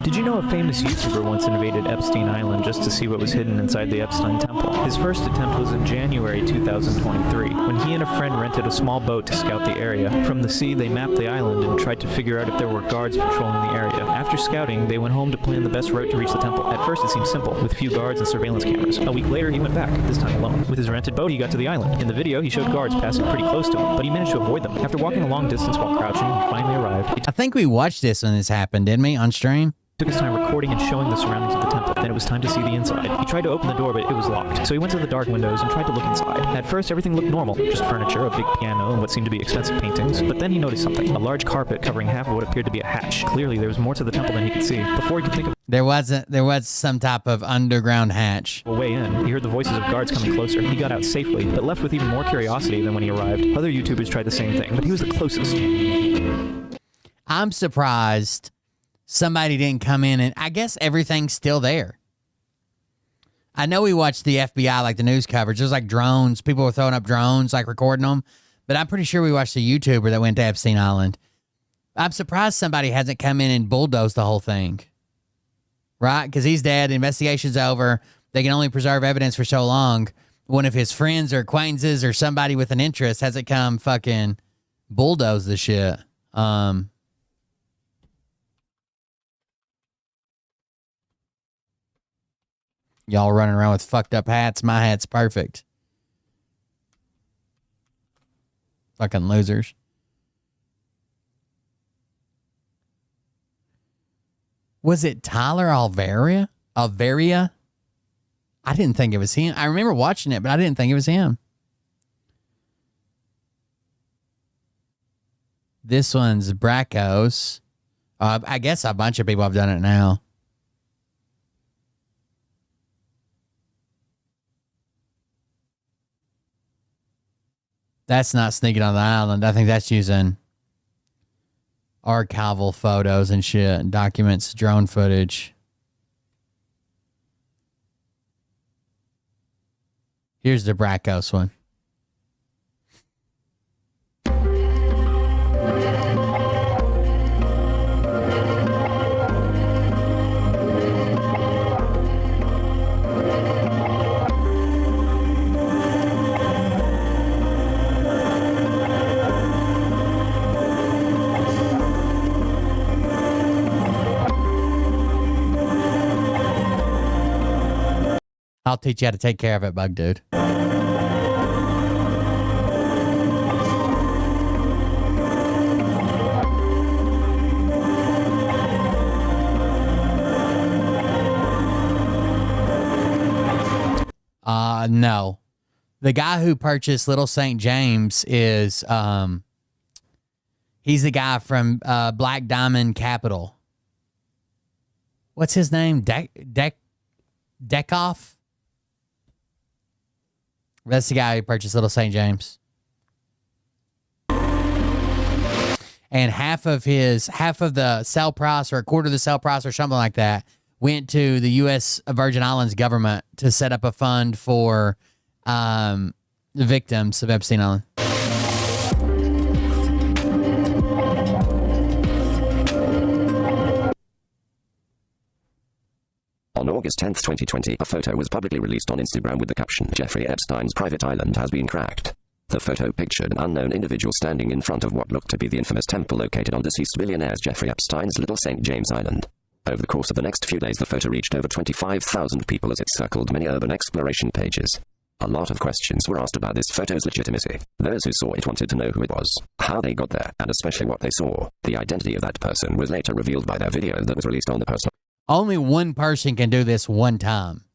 Did you know a famous YouTuber once invaded Epstein Island just to see what was hidden inside the Epstein Temple? His first attempt was in January 2023, when he and a friend rented a small boat to scout the area. From the sea, they mapped the island and tried to figure out if there were guards patrolling the area. After scouting, they went home to plan the best route to reach the temple. At first, it seemed simple, with few guards and surveillance cameras. A week later, he went back, this time alone. With his rented boat, he got to the island. In the video, he showed guards passing pretty close to him, but he managed to avoid them. After walking a long distance while crouching, he finally arrived. I think we watched this when this happened, didn't we, on stream? Took his time recording and showing the surroundings of the temple. Then it was time to see the inside. He tried to open the door, but it was locked. So he went to the dark windows and tried to look inside. At first, everything looked normal. Just furniture, a big piano, and what seemed to be expensive paintings. But then he noticed something. A large carpet covering half of what appeared to be a hatch. Clearly, there was more to the temple than he could see. Before he could think of There was some type of underground hatch. a way in, he heard the voices of guards coming closer. He got out safely, but left with even more curiosity than when he arrived. Other YouTubers tried the same thing, but he was the closest. I'm surprised somebody didn't come in, and I guess everything's still there. I know we watched the FBI, like the news coverage. There's like drones. People were throwing up drones, like recording them. But I'm pretty sure we watched a YouTuber that went to Epstein Island. I'm surprised somebody hasn't come in and bulldozed the whole thing. Right? Because he's dead. The investigation's over. They can only preserve evidence for so long. One of his friends or acquaintances or somebody with an interest hasn't come fucking bulldoze the shit. Y'all running around with fucked up hats. My hat's perfect. Fucking losers. Was it Tyler Alvaria? I didn't think it was him. I remember watching it, but I didn't think it was him. This one's Bracos. I guess a bunch of people have done it now. That's not sneaking on the island. I think that's using archival photos and shit, documents, drone footage. Here's the Bracos one. I'll teach you how to take care of it, bug dude. No. The guy who purchased Little St. James is he's the guy from Black Diamond Capital. What's his name? Dekoff? That's the guy who purchased Little St. James. And half of the sale price, or a quarter of the sale price, or something like that, went to the U.S. Virgin Islands government to set up a fund for the victims of Epstein Island. On August 10, 2020, a photo was publicly released on Instagram with the caption, "Jeffrey Epstein's private island has been cracked." The photo pictured an unknown individual standing in front of what looked to be the infamous temple located on deceased billionaire Jeffrey Epstein's Little St. James Island. Over the course of the next few days, the photo reached over 25,000 people as it circled many urban exploration pages. A lot of questions were asked about this photo's legitimacy. Those who saw it wanted to know who it was, how they got there, and especially what they saw. The identity of that person was later revealed by their video that was released on the personal. Only one person can do this one time.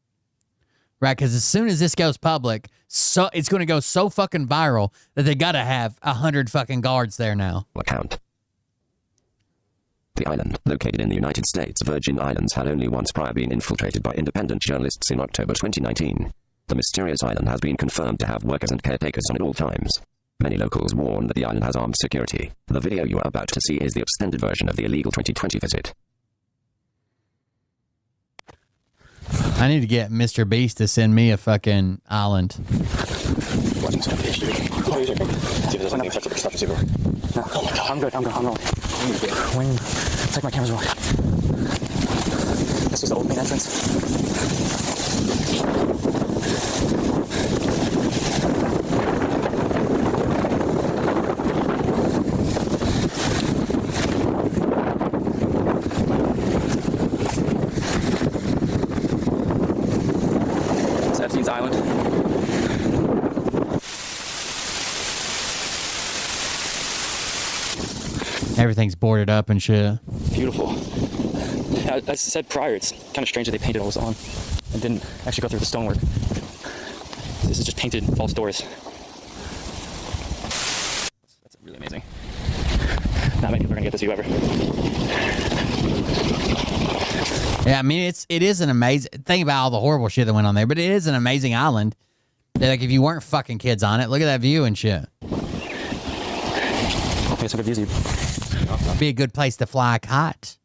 Right? Because as soon as this goes public, so it's going to go so fucking viral that they got to have 100 fucking guards there now. Account. The island, located in the United States Virgin Islands, had only once prior been infiltrated by independent journalists in October 2019. The mysterious island has been confirmed to have workers and caretakers on at all times. Many locals warn that the island has armed security. The video you are about to see is the extended version of the illegal 2020 visit. I need to get Mr. Beast to send me a fucking island. Watching some HD. Oh, you're good. See if there's anything stuff to see. No. Oh my god. I'm good. I'm rolling. When it's like my camera's rolling. This is the old main entrance. Epstein's Island. Everything's boarded up and shit. Beautiful. As I said prior, it's kind of strange that they painted all this on and didn't actually go through the stonework. This is just painted false doors. That's really amazing. Not many people are gonna get this view ever. Yeah, I mean, it is an amazing thing about all the horrible shit that went on there, but it is an amazing island. Like, if you weren't fucking kids on it, look at that view and shit. Okay, some good views. It'd be a good place to fly a kite.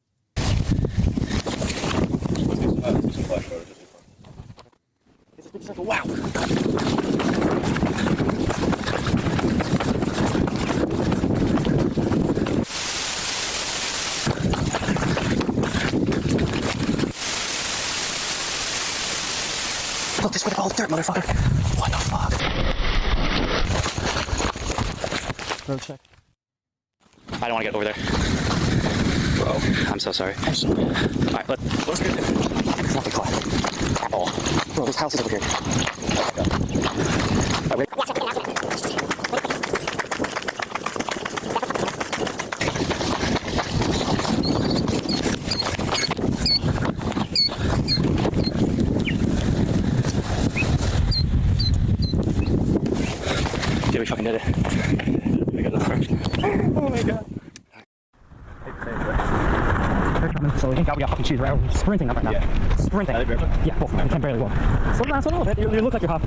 Wow. Look, this would have all dirt, motherfucker. What the fuck? Road check. I don't want to get over there. Bro, I'm so sorry. I'm sorry. Alright, let's get there. It's nothing caught at all. Bro, this house is over here. Alright, wait. Yeah, we fucking did it. Oh my god. So we think we got fucking cheese, right? We're sprinting up right now. Yeah. Sprinting. Yeah, both. We can barely walk. Slow down a little bit. You look like you're hot.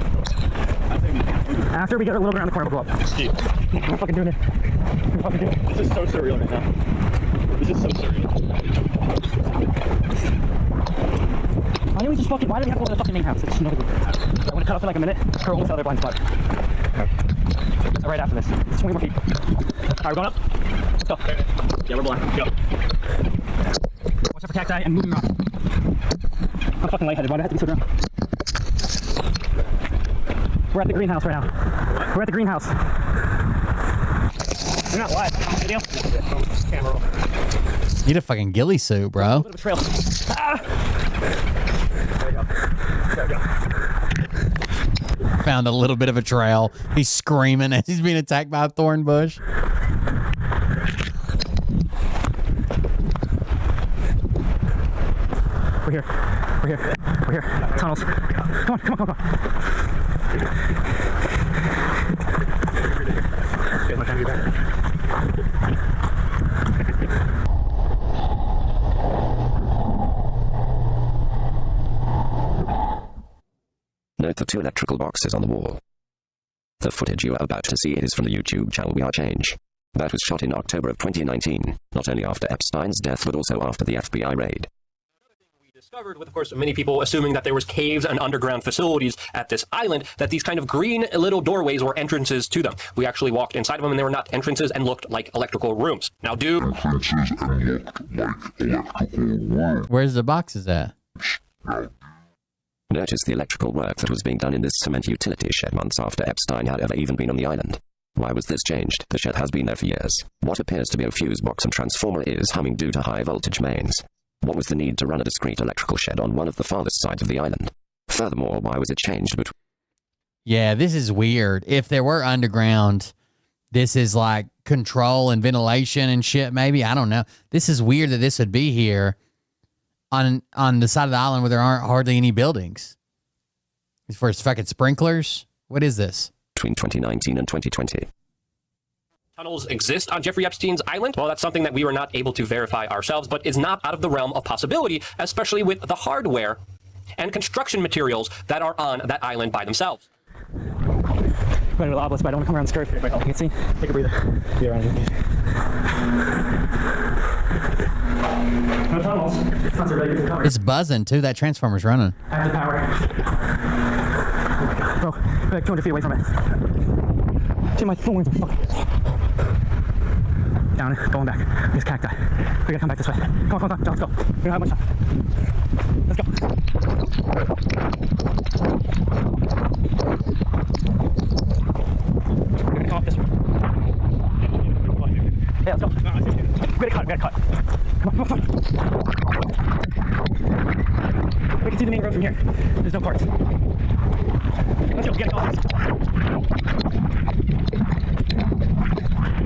After we get a little bit around the corner, we'll go up. We're fucking doing it. We're fucking doing it. This is so surreal right now. This is so surreal. Why do we just fucking, why do we have to go to the fucking main house? It's another good. I'm gonna cut off in like a minute. Her almost other blind spot. So right after this. It's 20 more feet. Alright, we're going up. Let's go. Yeah, we're blind. Go. Watch out for cacti and moving around. I'm fucking lightheaded. Why do I have to be so drunk? We're at the greenhouse right now. We're at the greenhouse. We're not live. Video. Camera roll. Need a fucking ghillie suit, bro. A little bit of a trail. Ah! There you go. There we go. Found a little bit of a trail. He's screaming as he's being attacked by a thorn bush. We're here. We're here. We're here. Tunnels. Come on, come on, come on. Good, my time to be back. Note the two electrical boxes on the wall. The footage you are about to see is from the YouTube channel We Are Change. That was shot in October of 2019, not only after Epstein's death but also after the FBI raid. Discovered with, of course, many people assuming that there was caves and underground facilities at this island, that these kind of green little doorways were entrances to them. We actually walked inside of them and they were not entrances and looked like electrical rooms. Now, Where's the boxes at? Notice the electrical work that was being done in this cement utility shed months after Epstein had ever even been on the island. Why was this changed? The shed has been there for years. What appears to be a fuse box and transformer is humming due to high voltage mains. What was the need to run a discrete electrical shed on one of the farthest sides of the island? Furthermore, why was it changed between... Yeah, this is weird. If there were underground, this is like control and ventilation and shit, maybe. I don't know. This is weird that this would be here on the side of the island where there aren't hardly any buildings. As far as fucking sprinklers? What is this? Between 2019 and 2020. tunnels exist on Jeffrey Epstein's island? Well, that's something that we were not able to verify ourselves, but is not out of the realm of possibility, especially with the hardware and construction materials that are on that island by themselves. Going to the obelisk, but I don't want to come around this curve. You can see. Take a breather. Be around here. No tunnels. It's not so really good to cover. It's buzzing too. That transformer's running. I have the power. Bro, we're like 200 feet away from it. See, my thorns are fucking... Down, going back. There's cacti. We gotta come back this way. Come on, John, let's go. We don't have much time. Let's go. We're gonna come up this way. Yeah, let's go. We gotta cut. Come on. We can see the main road from here. There's no parts. Let's go, we gotta go.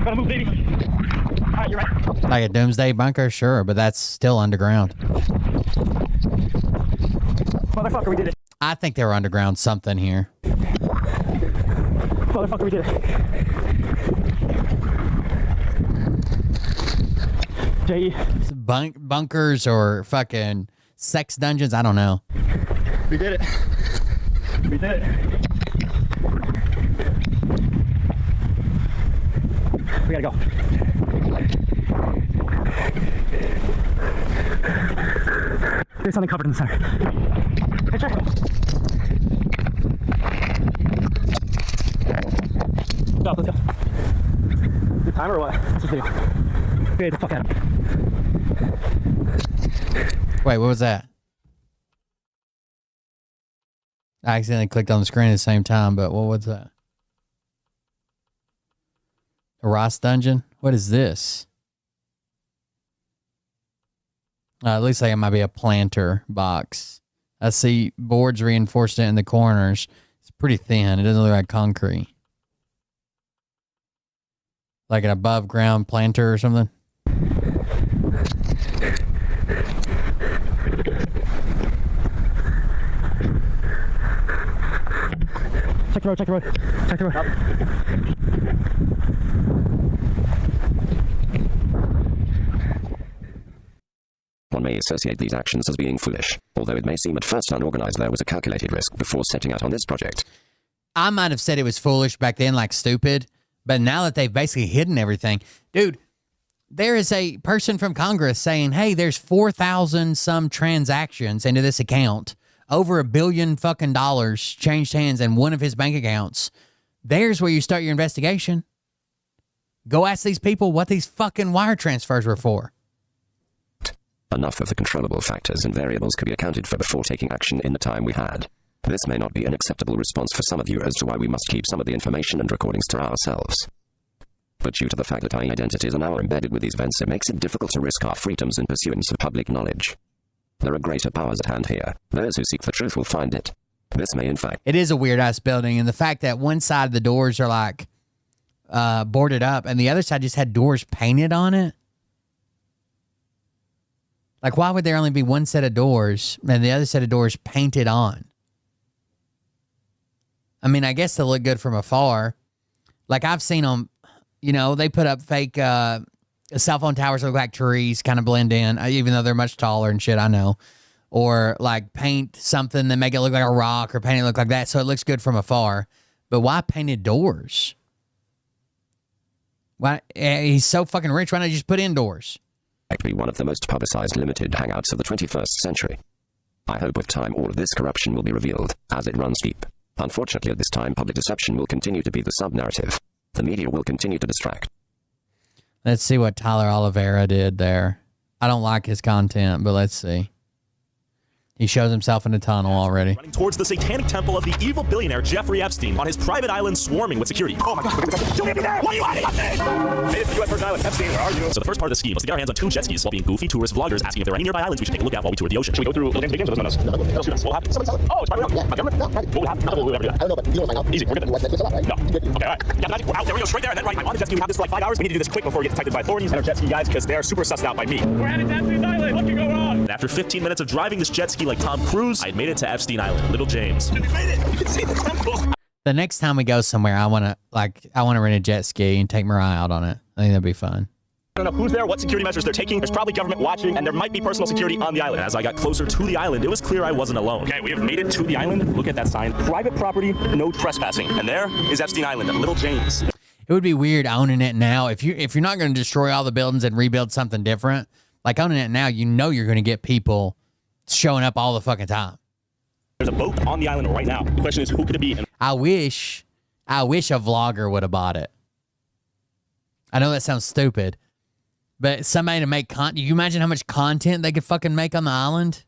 Gotta move, baby. Alright, you're right. Like a doomsday bunker? Sure, but that's still underground. Motherfucker, we did it. I think they were underground something here. Motherfucker, we did it. J.E. Bunkers or fucking sex dungeons? I don't know. We did it. We did it. We gotta go. There's something covered in the center. Hey, check. Stop, let's go. Good time or what? What's this video? Get the fuck out of here. Wait, what was that? I accidentally clicked on the screen at the same time, but what was that? A Ross dungeon? What is this? It looks like it might be a planter box. I see boards reinforced in the corners. It's pretty thin. It doesn't look like concrete. Like an above ground planter or something. Check the road, check the road. Check the road. One may associate these actions as being foolish. Although it may seem at first unorganized, there was a calculated risk before setting out on this project. I might have said it was foolish back then, like stupid, but now that they've basically hidden everything, dude, there is a person from Congress saying, hey, there's 4,000 some transactions into this account. Over $1 billion fucking dollars changed hands in one of his bank accounts. There's where you start your investigation. Go ask these people what these fucking wire transfers were for. Enough of the controllable factors and variables could be accounted for before taking action in the time we had. This may not be an acceptable response for some of you as to why we must keep some of the information and recordings to ourselves. But due to the fact that our identities are now embedded with these events, it makes it difficult to risk our freedoms in pursuance of public knowledge. There are greater powers at hand here. Those who seek the truth will find it. This may, in fact... It is a weird-ass building, and the fact that one side of the doors are, like, boarded up, and the other side just had doors painted on it. Like, why would there only be one set of doors, and the other set of doors painted on? I mean, I guess they look good from afar. Like, I've seen them, you know, they put up fake... cell phone towers look like trees, kind of blend in, even though they're much taller and shit, I know. Or like paint something that make it look like a rock or paint it look like that so it looks good from afar. But why painted doors? Why? He's so fucking rich. Why not just put indoors? Likely one of the most publicized limited hangouts of the 21st century. I hope with time all of this corruption will be revealed, as it runs deep. Unfortunately, at this time, public deception will continue to be the sub-narrative. The media will continue to distract. Let's see what Tyler Oliveira did there. I don't like his content, but let's see. He shows himself in a tunnel already. Running towards the satanic temple of the evil billionaire Jeffrey Epstein on his private island swarming with security. Oh my God, kill me there! What are you hiding up there? Made it to the U.S. Virgin Islands. Epstein, where are you? So the first part of the scheme was to get our hands on 2 jet skis while being goofy tourist vloggers asking if there are any nearby islands we should take a look at while we tour the ocean. Should we go through Little James or those no? What happened? Oh, it's probably not. My government? No, what would happen? Nothing will ever do that. I don't know, but you don't find out. Easy, we're good. No. Okay, all right. Yeah, magic. We're out there. We go straight there and then right. On the jet ski, we have this for like 5 hours. We need to do this quick before we get detected by authorities and our jet ski guys because they are super sussed out by me. We're headed to Epstein's Island. What can go wrong? And after 15 minutes of driving this jet ski like Tom Cruise, I had made it to Epstein Island, Little James. You made it. You can see the temple. The next time we go somewhere, I want to rent a jet ski and take Mariah out on it. I think that'd be fun. I don't know who's there, what security measures they're taking. There's probably government watching, and there might be personal security on the island. As I got closer to the island, it was clear I wasn't alone. Okay, we have made it to the island. Look at that sign. Private property, no trespassing. And there is Epstein Island, Little James. It would be weird owning it now. If you're not going to destroy all the buildings and rebuild something different, like owning it now, you know you're going to get people showing up all the fucking time. There's a boat on the island right now. The question is, who could it be? I wish a vlogger would have bought it. I know that sounds stupid, but somebody to make content. You imagine how much content they could fucking make on the island?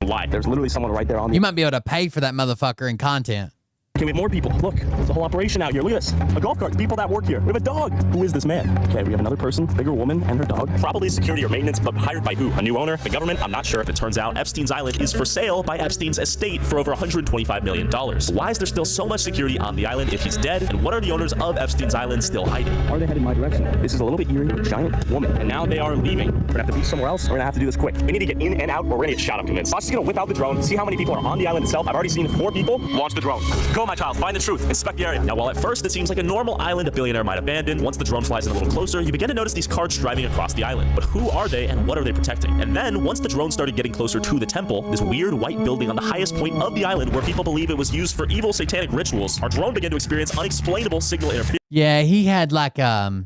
Why? There's literally someone right there on the... You might be able to pay for that motherfucker in content. Okay, we have more people. Look, there's a whole operation out here. Look at this. A golf cart. People that work here. We have a dog. Who is this man? Okay, we have another person, bigger woman, and her dog. Probably security or maintenance, but hired by who? A new owner? The government? I'm not sure. It turns out Epstein's Island is for sale by Epstein's estate for over $125 million. Why is there still so much security on the island if he's dead? And what are the owners of Epstein's Island still hiding? Are they headed my direction? This is a little bit eerie. A giant woman. And now they are leaving. We're gonna have to be somewhere else. We're gonna have to do this quick. We need to get in and out, or we're gonna get shot, I'm convinced. I'm just gonna whip out the drone, see how many people are on the island itself. I've already seen 4 people. Launch the drone. Go, my child. Find the truth. Inspect the area. Now, while at first it seems like a normal island a billionaire might abandon, once the drone flies in a little closer, you begin to notice these carts driving across the island. But who are they and what are they protecting? And then, once the drone started getting closer to the temple, this weird white building on the highest point of the island where people believe it was used for evil satanic rituals, our drone began to experience unexplainable signal interference. Yeah, he had like a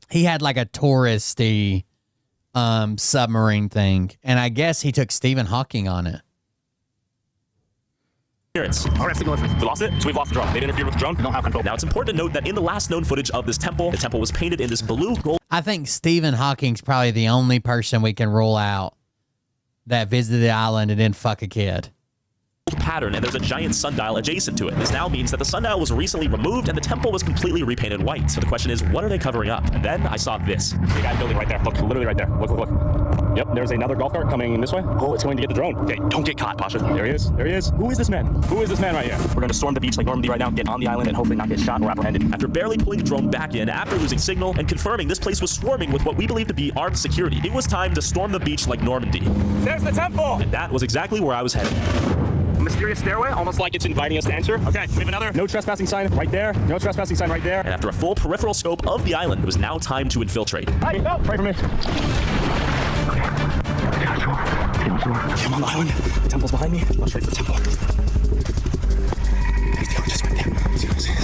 touristy submarine thing, and I guess he took Stephen Hawking on it. Our signal interference. We lost it, so we've lost the drone. They've interfered with the drone. We don't have control. Now, it's important to note that in the last known footage of this temple, the temple was painted in this blue gold. I think Stephen Hawking's probably the only person we can rule out that visited the island and didn't fuck a kid. Pattern, and there's a giant sundial adjacent to it. This now means that the sundial was recently removed and the temple was completely repainted white. So the question is, what are they covering up? And then I saw this. The guy building right there. Look, literally right there. Look, look, look. Yep, there's another golf cart coming this way. Oh, it's going to get the drone. Okay, don't get caught, Pasha. There he is. There he is. Who is this man? Who is this man right here? We're going to storm the beach like Normandy right now, get on the island, and hopefully not get shot or apprehended. After barely pulling the drone back in, after losing signal, and confirming this place was swarming with what we believe to be armed security, it was time to storm the beach like Normandy. There's the temple! And that was exactly where I was headed. Mysterious stairway, almost like it's inviting us to enter. Okay, we have another no trespassing sign right there. No trespassing sign right there. And after a full peripheral scope of the island, it was now time to infiltrate. Hi, no, pray for me. I'm on the island. The temple's behind me. I'll straight for the temple. There's the just right there. Let's see what I'm saying.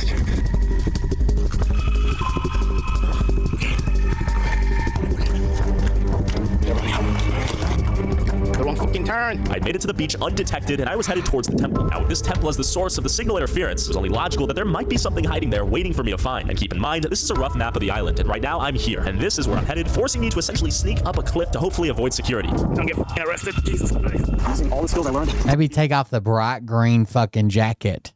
I made it to the beach undetected, and I was headed towards the temple. Now, with this temple as the source of the signal interference, it was only logical that there might be something hiding there waiting for me to find. And keep in mind, this is a rough map of the island, and right now I'm here, and this is where I'm headed, forcing me to essentially sneak up a cliff to hopefully avoid security. Don't get arrested. Jesus. Using all the skills I learned. Maybe take off the bright green fucking jacket.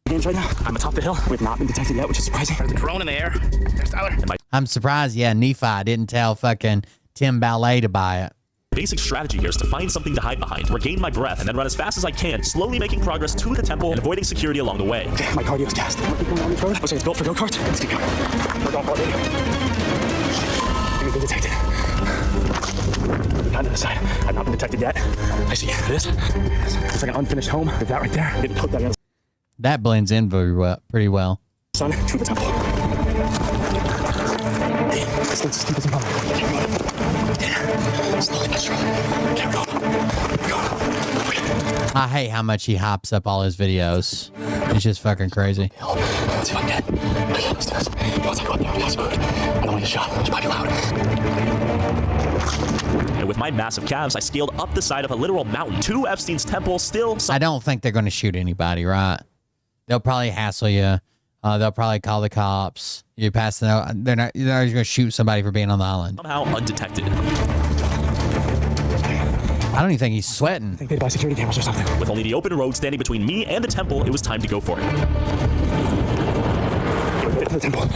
Right now, I'm atop the hill. We've not been detected yet, which is surprising. There's a drone in the air. There's Tyler. I'm surprised, Nephi didn't tell fucking Tim Ballet to buy it. Basic strategy here is to find something to hide behind, regain my breath, and then run as fast as I can, slowly making progress to the temple and avoiding security along the way. Okay, my cardio is tasked. Looks like it's built for go-karts. Let's keep going. We're going for it. We've been detected. We've gone to the side. I've not been detected yet. I see this. It's like an unfinished home. There's that right there. I didn't put that in. That blends in pretty well. Son, to the temple. Let's keep this in public. Slowly but surely. Okay, we're going. I hate how much he hypes up all his videos. It's just fucking crazy. Let's see if I can get it. Okay, let's do this. Once I go up there, I food. I don't want to get shot. It's probably loud. And with my massive calves, I scaled up the side of a literal mountain to Epstein's temple. Still, I don't think they're going to shoot anybody, right? They'll probably hassle you. They'll probably call the cops. You pass the. They're not going to shoot somebody for being on the island. somehow undetected. I don't even think he's sweating. I think they'd buy security cameras or something. With only the open road standing between me and the temple, it was time to go for it. We made it to the temple.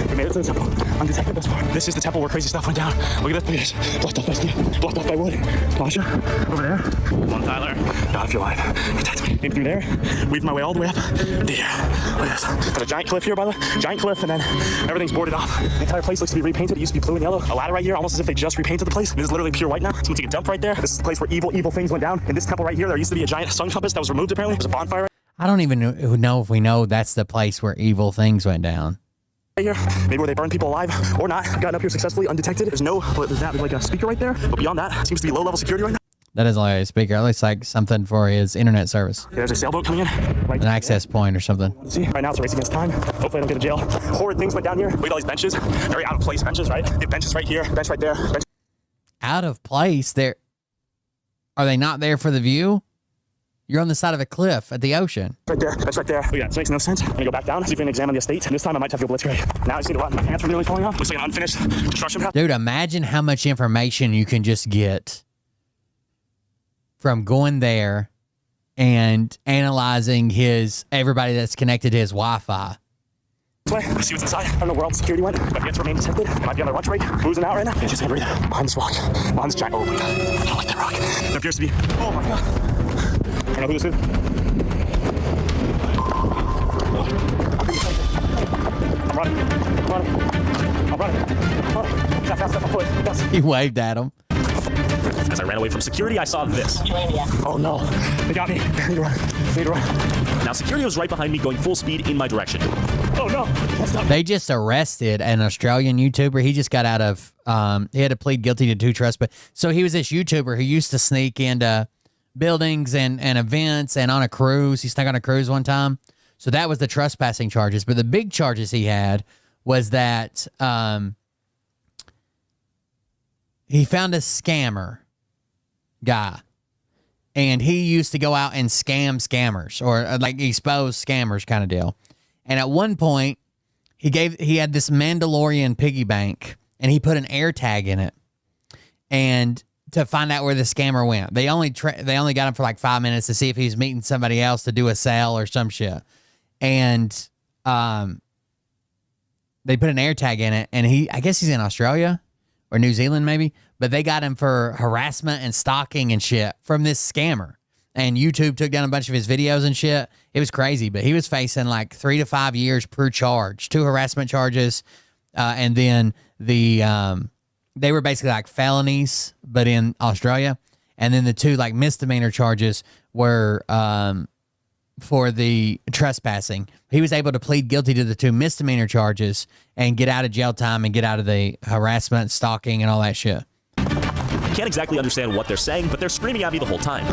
We made it to the temple. Undetected thus far. This is the temple where crazy stuff went down. Look at this place. Blocked off by steel. Blocked off by wood. Pasha, over there. Come on, Tyler. God, if you're alive, protect me. Came through there. Weaved my way all the way up. There. Look at this. There's a giant cliff here, by the way. Giant cliff, and then everything's boarded off. The entire place looks to be repainted. It used to be blue and yellow. A ladder right here, almost as if they just repainted the place. It is literally pure white now. Someone take a dump right there. This is the place where evil things went down. In this temple right here, there used to be a giant sun compass that was removed, apparently. There's a bonfire right I don't even know if we know that's the place where evil things went down. here. Maybe where they burn people alive or not. Gotten up here successfully, undetected. There's like a speaker right there. But beyond that, seems to be low-level security right now. That isn't like a speaker. It looks like something for his internet service. There's a sailboat coming in. Right An access point or something. See, right now it's a race against time. Hopefully I don't get to jail. Horrid things went down here. Look at all these benches. Very out of place benches, right? They have benches right here, bench right there. Bench. Out of place? Are they not there for the view? You're on the side of a cliff at the ocean. Right there, bench right there. Look at that, this makes no sense. I'm gonna go back down, see if we can examine the estate. And this time I might have to go blitzkrieg. Now I just need to run. My pants are nearly falling off. Looks like an unfinished construction path. Dude, imagine how much information you can just get from going there and analyzing everybody that's connected to his Wi-Fi. Let's see what's inside. I don't know where all the security went, but yet to remain detected. I might be on their lunch break, boozing out right now. I just can't breathe. Behind this rock. Behind this giant. Oh my god. I don't like that rock. There appears to be. Oh my god. I know who this is. I'm running. I'm running. I'm running. I'm running. He's not fast enough. I'm fast. He waved at him. As I ran away from security, I saw this. Oh no. They got me. I need to run. I need to run. Now security was right behind me going full speed in my direction. Oh no. They just arrested an Australian YouTuber. He just got out of, he had to plead guilty to 2 trespass. So he was this YouTuber who used to sneak into buildings and events and on a cruise. He snuck on a cruise one time. So that was the trespassing charges. But the big charges he had was that he found a scammer guy. And he used to go out and scam scammers or like expose scammers kind of deal. And at one point, he had this Mandalorian piggy bank, and he put an air tag in it, and to find out where the scammer went. They only got him for like 5 minutes to see if he's meeting somebody else to do a sale or some shit, and they put an air tag in it, and I guess he's in Australia or New Zealand maybe, but they got him for harassment and stalking and shit from this scammer. And YouTube took down a bunch of his videos and shit. It was crazy, but he was facing like 3 to 5 years per charge, 2 harassment charges, and then they were basically like felonies, but in Australia. And then the 2 like misdemeanor charges were for the trespassing. He was able to plead guilty to the 2 misdemeanor charges and get out of jail time and get out of the harassment, stalking, and all that shit. Can't exactly understand what they're saying, but they're screaming at me the whole time.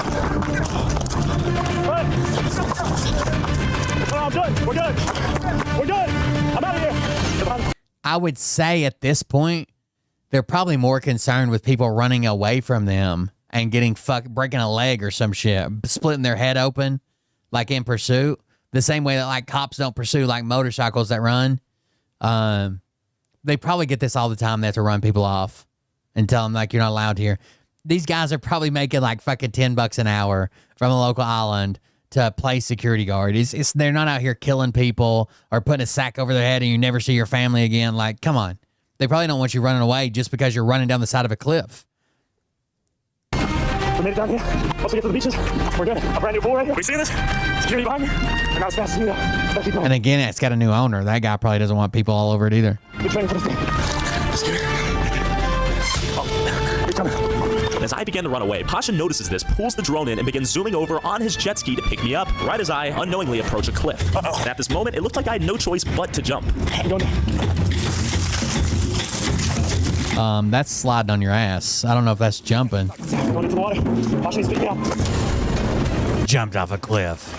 Oh, I'm good. We're good. We're good. I'm out of here. I would say at this point, they're probably more concerned with people running away from them and getting breaking a leg or some shit, splitting their head open, like in pursuit. The same way that like cops don't pursue like motorcycles that run. They probably get this all the time. They have to run people off and tell them like you're not allowed here. These guys are probably making like fucking $10 an hour from a local island to play security guard. They're not out here killing people or putting a sack over their head and you never see your family again. Like, come on. They probably don't want you running away just because you're running down the side of a cliff. We made it down here. Once we get to the beaches, we're good. A brand new pool, right? We see this? Security behind me. And now as fast as you know. And again, it's got a new owner. That guy probably doesn't want people all over it either. We're training for this thing. As I begin to run away, Pasha notices this, pulls the drone in, and begins zooming over on his jet ski to pick me up, right as I unknowingly approach a cliff. And at this moment, it looked like I had no choice but to jump. That's sliding on your ass. I don't know if that's jumping. Going into the water. Pasha needs to pick me up. jumped off a cliff.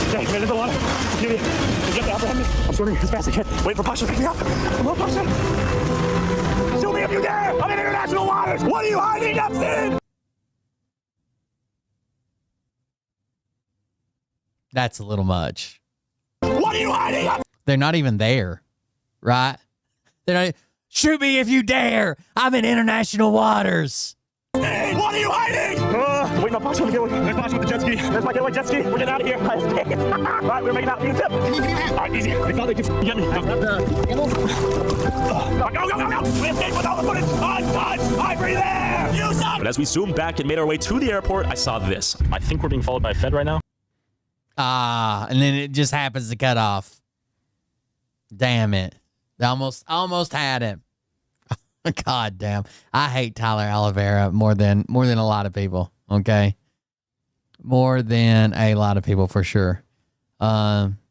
Okay, man, there's a lot of beauty. You have to apprehend me. I'm swimming as fast as I can. Wait for Pasha to pick me up. Come on, Pasha. Shoot me if you dare! I'm in international waters! What are you hiding, Epstein? That's a little much. What are you hiding? They're not even there, right? They're not. Shoot me if you dare! I'm in international waters. Hey, what are you hiding? Wait, no, Pasha, get away. There's Pasha with the jet ski. There's my getaway jet ski. We're getting out of here. All right, we're making out. Need a tip. All right, easy. They thought they could get me. Go, go, go, go. We escaped with all the footage. Untouched. Ivory there. You suck. But as we zoomed back and made our way to the airport, I saw this. I think we're being followed by a Fed right now. And then it just happens to cut off. Damn it. They almost had him. God damn. I hate Tyler Oliveira more than a lot of people. Okay. More than a lot of people for sure. Whatever.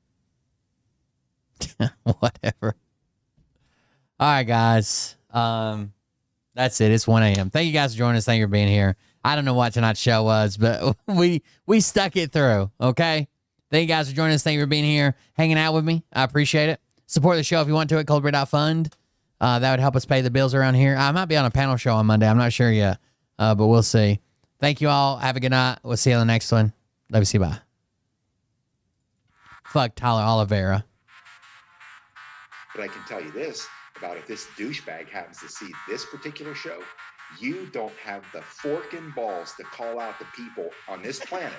All right, guys. That's it. It's 1 a.m. Thank you guys for joining us. Thank you for being here. I don't know what tonight's show was, but we stuck it through. Okay. Thank you guys for joining us. Thank you for being here, hanging out with me. I appreciate it. Support the show if you want to at coldbread.fund. That would help us pay the bills around here. I might be on a panel show on Monday. I'm not sure yet, but we'll see. Thank you all. Have a good night. We'll see you on the next one. Love you. See you. Bye. Fuck Tyler Oliveira. But I can tell you this about if this douchebag happens to see this particular show, you don't have the fork and balls to call out the people on this planet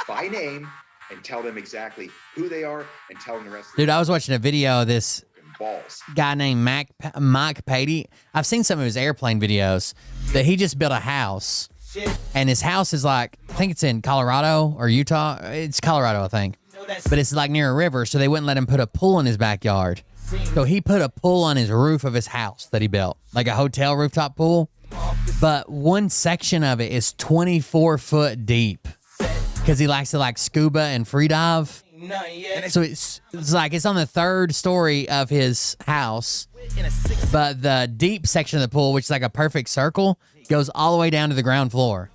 by name and tell them exactly who they are and tell them the rest of Dude, I was watching a video of this balls. Guy named Mike Patey. I've seen some of his airplane videos that he just built a house. And his house is like, I think it's in Colorado or Utah. It's Colorado, I think. But it's like near a river, so they wouldn't let him put a pool in his backyard. So he put a pool on his roof of his house that he built, like a hotel rooftop pool. But one section of it is 24 foot deep because he likes to like scuba and free dive. So it's like it's on the third story of his house, but the deep section of the pool, which is like a perfect circle, goes all the way down to the ground floor.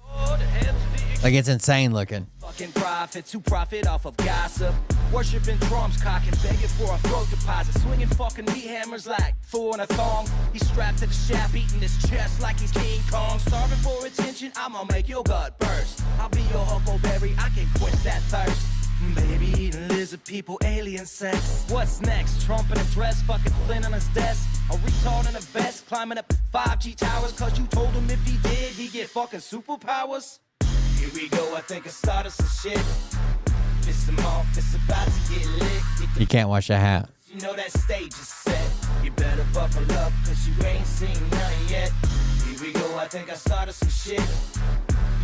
Like it's insane looking. Fucking profits who profit off of gossip. Worshipping drums, cocking, begging for a throat deposit. Swinging fucking meat hammers like four in a thong. He's strapped to the shaft, eating his chest like he's King Kong. Starving for attention, I'ma make your gut burst. I'll be your huckleberry, I can quench that thirst. Baby eating lizard people, alien sex. What's next? Trump in a dress, fucking Flynn on his desk. A retard in a vest, climbing up 5G towers. Cause you told him if he did, he'd get fucking superpowers. Here we go, I think I started some shit. Piss him off, it's about to get lit. You can't wash a hat. You know that stage is set. You better buckle up, cause you ain't seen none yet. Here we go, I think I started some shit.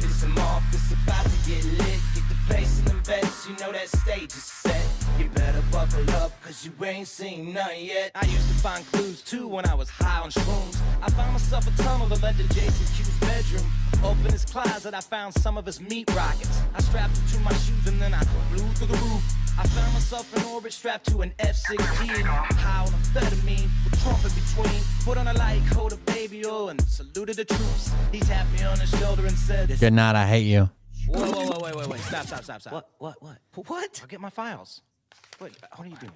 Piss him off, it's about to get lit. Get the place in the bets, you know that stage is set. You better buckle up, cause you ain't seen none yet. I used to find clues too when I was high on shrooms. I found myself a tunnel that led to Jason Q's bedroom. Open his closet, I found some of his meat rockets. I strapped them to my shoes and then I flew through the roof. I found myself in orbit strapped to an F-16. High on amphetamine, with Trump in between. Put on a light coat of baby oil and saluted the troops. He tapped me on the shoulder and said, Good night, I hate you. Wait. Stop. What? I'll get my files. What are you doing?